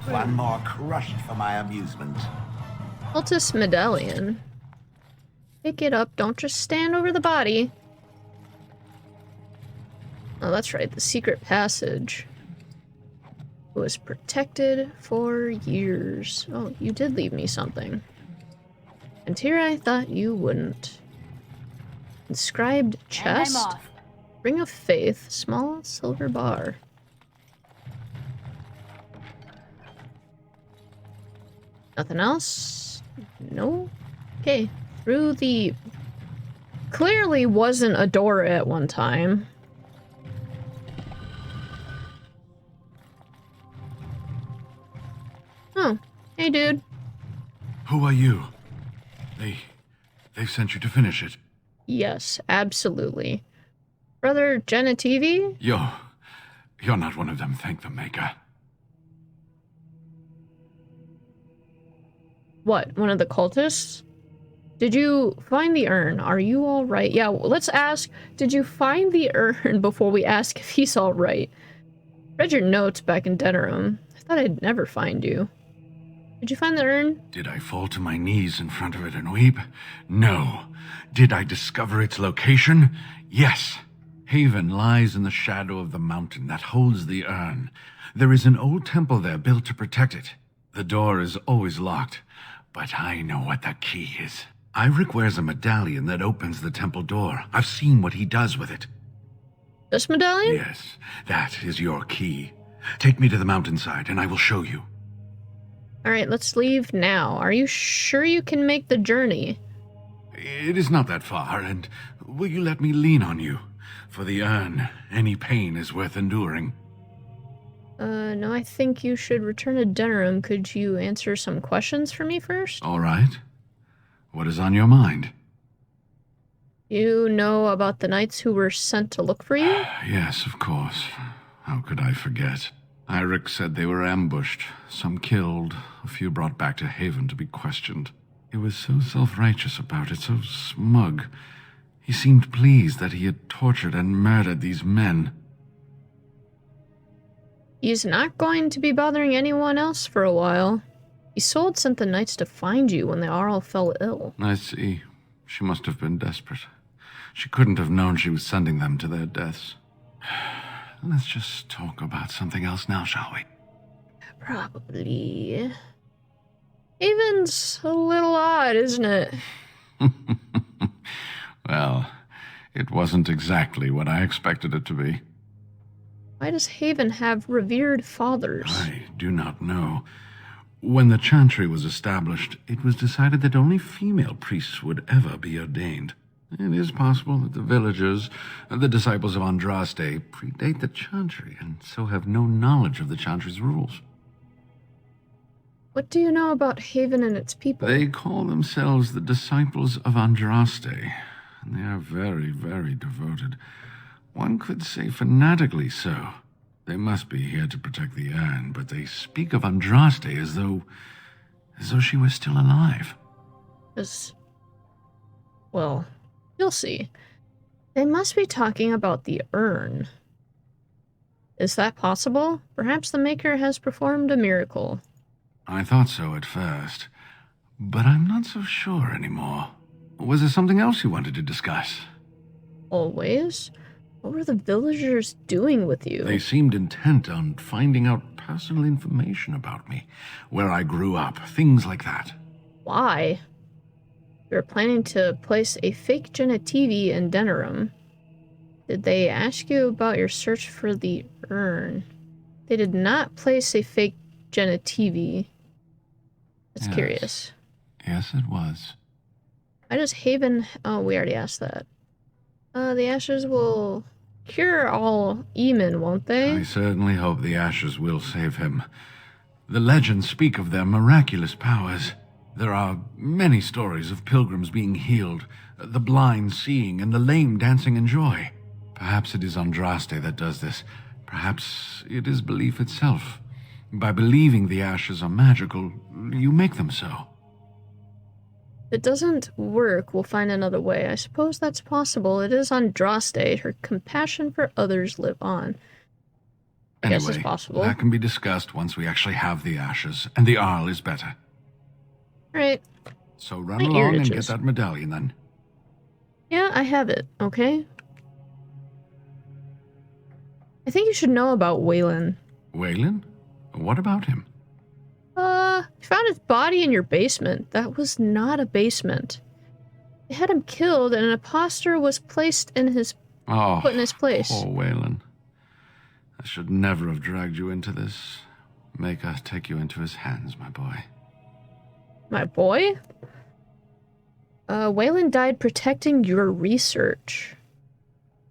[SPEAKER 15] One more crushed for my amusement.
[SPEAKER 1] Cultist Medallion. Pick it up, don't just stand over the body. Oh, that's right, the secret passage. It was protected for years. Oh, you did leave me something. And here I thought you wouldn't. Inscribed chest.
[SPEAKER 10] And I'm off.
[SPEAKER 1] Ring of Faith. Small silver bar. Nothing else? No? Okay. Through the... Clearly wasn't a door at one time. Oh. Hey, dude.
[SPEAKER 3] Who are you? They've sent you to finish it.
[SPEAKER 1] Yes, absolutely. Brother Genetivi?
[SPEAKER 3] You're not one of them, thank the Maker.
[SPEAKER 1] What, one of the cultists? Did you find the urn? Are you alright? Yeah, let's ask, did you find the urn before we ask if he's alright? Read your notes back in Denerim. I thought I'd never find you. Did you find the urn?
[SPEAKER 3] Did I fall to my knees in front of it and weep? No. Did I discover its location? Yes. Haven lies in the shadow of the mountain that holds the urn. There is an old temple there built to protect it. The door is always locked, but I know what the key is. Iric wears a medallion that opens the temple door. I've seen what he does with it.
[SPEAKER 1] This medallion?
[SPEAKER 3] Yes, that is your key. Take me to the mountainside and I will show you.
[SPEAKER 1] Alright, let's leave now. Are you sure you can make the journey?
[SPEAKER 3] It is not that far, and will you let me lean on you? For the urn, any pain is worth enduring.
[SPEAKER 1] No, I think you should return to Denerim. Could you answer some questions for me first?
[SPEAKER 3] All right. What is on your mind?
[SPEAKER 1] You know about the knights who were sent to look for you?
[SPEAKER 3] Yes, of course. How could I forget? Iric said they were ambushed, some killed, a few brought back to Haven to be questioned. He was so self-righteous about it, so smug. He seemed pleased that he had tortured and murdered these men.
[SPEAKER 1] He's not going to be bothering anyone else for a while. Isolde sent the knights to find you when the Arl fell ill.
[SPEAKER 3] I see. She must have been desperate. She couldn't have known she was sending them to their deaths. Let's just talk about something else now, shall we?
[SPEAKER 1] Probably. Haven's a little odd, isn't it?
[SPEAKER 3] Well, it wasn't exactly what I expected it to be.
[SPEAKER 1] Why does Haven have revered fathers?
[SPEAKER 3] I do not know. When the Chantry was established, it was decided that only female priests would ever be ordained. It is possible that the villagers, the disciples of Andraste, predate the Chantry and so have no knowledge of the Chantry's rules.
[SPEAKER 1] What do you know about Haven and its people?
[SPEAKER 3] They call themselves the disciples of Andraste, and they are very, very devoted. One could say fanatically so. They must be here to protect the urn, but they speak of Andraste as though she was still alive.
[SPEAKER 1] Well, you'll see. They must be talking about the urn. Is that possible? Perhaps the Maker has performed a miracle.
[SPEAKER 3] I thought so at first, but I'm not so sure anymore. Was there something else you wanted to discuss?
[SPEAKER 1] Always? What were the villagers doing with you?
[SPEAKER 3] They seemed intent on finding out personal information about me, where I grew up, things like that.
[SPEAKER 1] Why? You're planning to place a fake Genetivi in Denerim. Did they ask you about your search for the urn? They did not place a fake Genetivi. That's curious.
[SPEAKER 3] Yes, it was.
[SPEAKER 1] Why does Haven... Oh, we already asked that. The ashes will cure all Eamon, won't they?
[SPEAKER 3] I certainly hope the ashes will save him. The legends speak of their miraculous powers. There are many stories of pilgrims being healed, the blind seeing, and the lame dancing in joy. Perhaps it is Andraste that does this. Perhaps it is belief itself. By believing the ashes are magical, you make them so.
[SPEAKER 1] If it doesn't work, we'll find another way. I suppose that's possible. It is Andraste. Her compassion for others live on. I guess it's possible.
[SPEAKER 3] That can be discussed once we actually have the ashes, and the Arl is better.
[SPEAKER 1] Alright,
[SPEAKER 3] So run
[SPEAKER 1] My ear
[SPEAKER 3] along and get
[SPEAKER 1] itches.
[SPEAKER 3] that medallion then.
[SPEAKER 1] Yeah, I have it, okay? I think you should know about Waylon.
[SPEAKER 3] Waylon? What about him?
[SPEAKER 1] You found his body in your basement. That was not a basement. They had him killed, and an imposter was placed in his put in his place.
[SPEAKER 3] Poor Waylon. I should never have dragged you into this. Maker take you into his hands, my boy.
[SPEAKER 1] My boy? Waylon died protecting your research.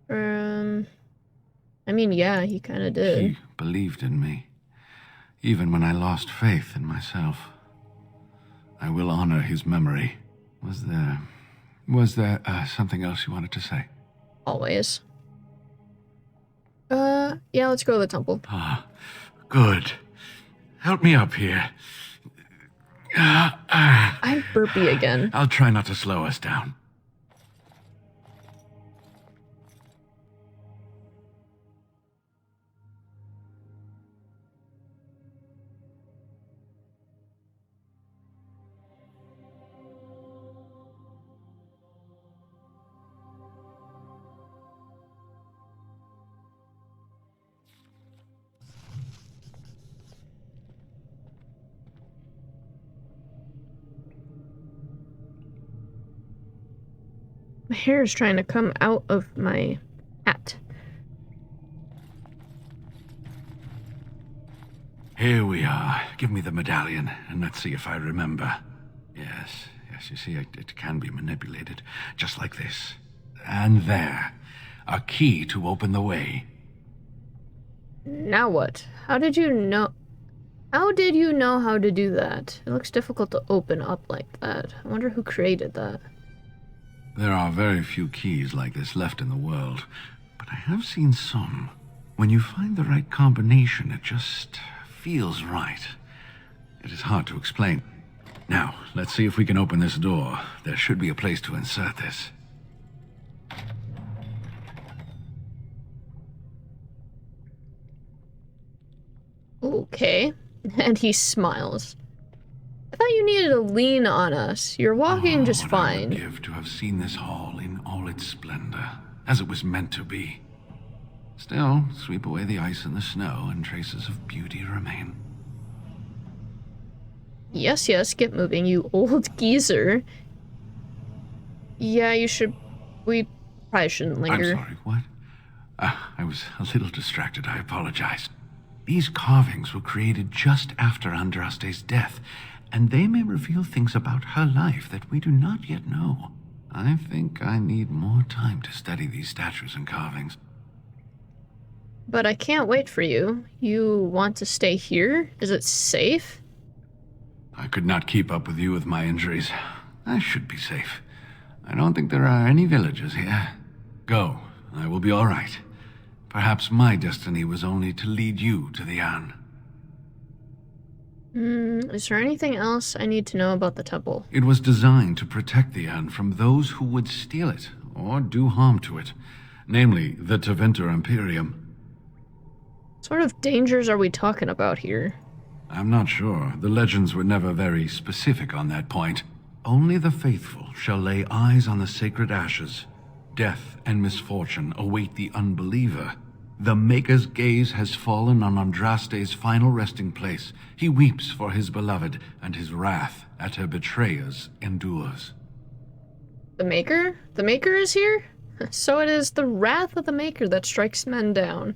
[SPEAKER 1] I mean, yeah, he kind of did.
[SPEAKER 3] He believed in me, even when I lost faith in myself. I will honor his memory. Was there something else you wanted to say?
[SPEAKER 1] Always. Yeah, let's go to the temple.
[SPEAKER 3] Good. Help me up here.
[SPEAKER 1] I'm burpy again.
[SPEAKER 3] I'll try not to slow us down.
[SPEAKER 1] My hair is trying to come out of my hat.
[SPEAKER 3] Here we are. Give me the medallion, and let's see if I remember. Yes, you see, it can be manipulated, just like this. And there. A key to open the way.
[SPEAKER 1] Now what? How did you know? How did you know how to do that? It looks difficult to open up like that. I wonder who created that.
[SPEAKER 3] There are very few keys like this left in the world, but I have seen some. When you find the right combination, it just feels right. It is hard to explain. Now, let's see if we can open this door. There should be a place to insert this.
[SPEAKER 1] Okay. And he smiles. I thought you needed to lean on us. You're walking just
[SPEAKER 3] What I would
[SPEAKER 1] fine.
[SPEAKER 3] give to have seen this hall in all its splendor, as it was meant to be. Still, sweep away the ice and the snow, and traces of beauty remain.
[SPEAKER 1] Yes, get moving, you old geezer. Yeah, you should... We probably shouldn't linger.
[SPEAKER 3] I'm sorry, what? I was a little distracted, I apologize. These carvings were created just after Andraste's death, and they may reveal things about her life that we do not yet know. I think I need more time to study these statues and carvings.
[SPEAKER 1] But I can't wait for you. You want to stay here? Is it safe?
[SPEAKER 3] I could not keep up with you with my injuries. I should be safe. I don't think there are any villagers here. Go. I will be all right. Perhaps my destiny was only to lead you to the Anne.
[SPEAKER 1] Is there anything else I need to know about the temple?
[SPEAKER 3] It was designed to protect the Anne from those who would steal it or do harm to it, namely the Tevinter Imperium.
[SPEAKER 1] What sort of dangers are we talking about here?
[SPEAKER 3] I'm not sure. The legends were never very specific on that point. Only the faithful shall lay eyes on the sacred ashes. Death and misfortune await the unbeliever. The Maker's gaze has fallen on Andraste's final resting place. He weeps for his beloved, and his wrath at her betrayers endures.
[SPEAKER 1] The Maker? The Maker is here? So it is the wrath of the Maker that strikes men down.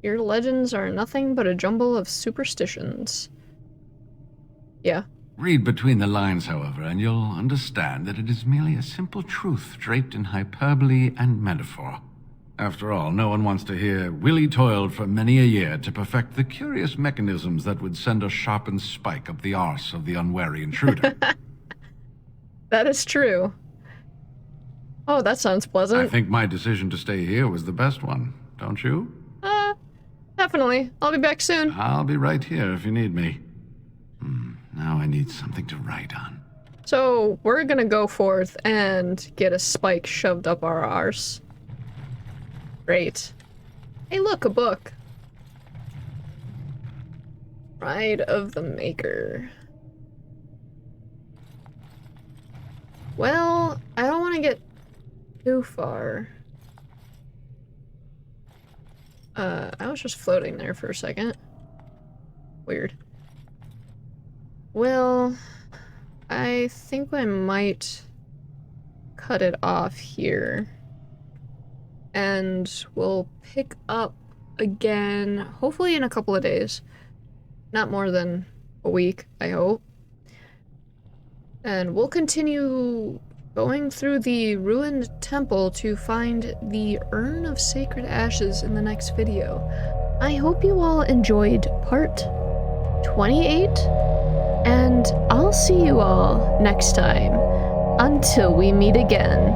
[SPEAKER 1] Your legends are nothing but a jumble of superstitions. Yeah.
[SPEAKER 3] Read between the lines, however, and you'll understand that it is merely a simple truth draped in hyperbole and metaphor. After all, no one wants to hear Willie toiled for many a year to perfect the curious mechanisms that would send a sharpened spike up the arse of the unwary intruder.
[SPEAKER 1] That is true. Oh, that sounds pleasant.
[SPEAKER 3] I think my decision to stay here was the best one, don't you?
[SPEAKER 1] Definitely. I'll be back soon.
[SPEAKER 3] I'll be right here if you need me. Now I need something to write on.
[SPEAKER 1] So, we're gonna go forth and get a spike shoved up our arse. Great. Hey, look, a book. Bride of the Maker. Well, I don't want to get too far. I was just floating there for a second. Weird. Well, I think I might cut it off here. And we'll pick up again, hopefully in a couple of days. Not more than a week, I hope. And we'll continue going through the ruined temple to find the Urn of Sacred Ashes in the next video. I hope you all enjoyed part 28, and I'll see you all next time. Until we meet again.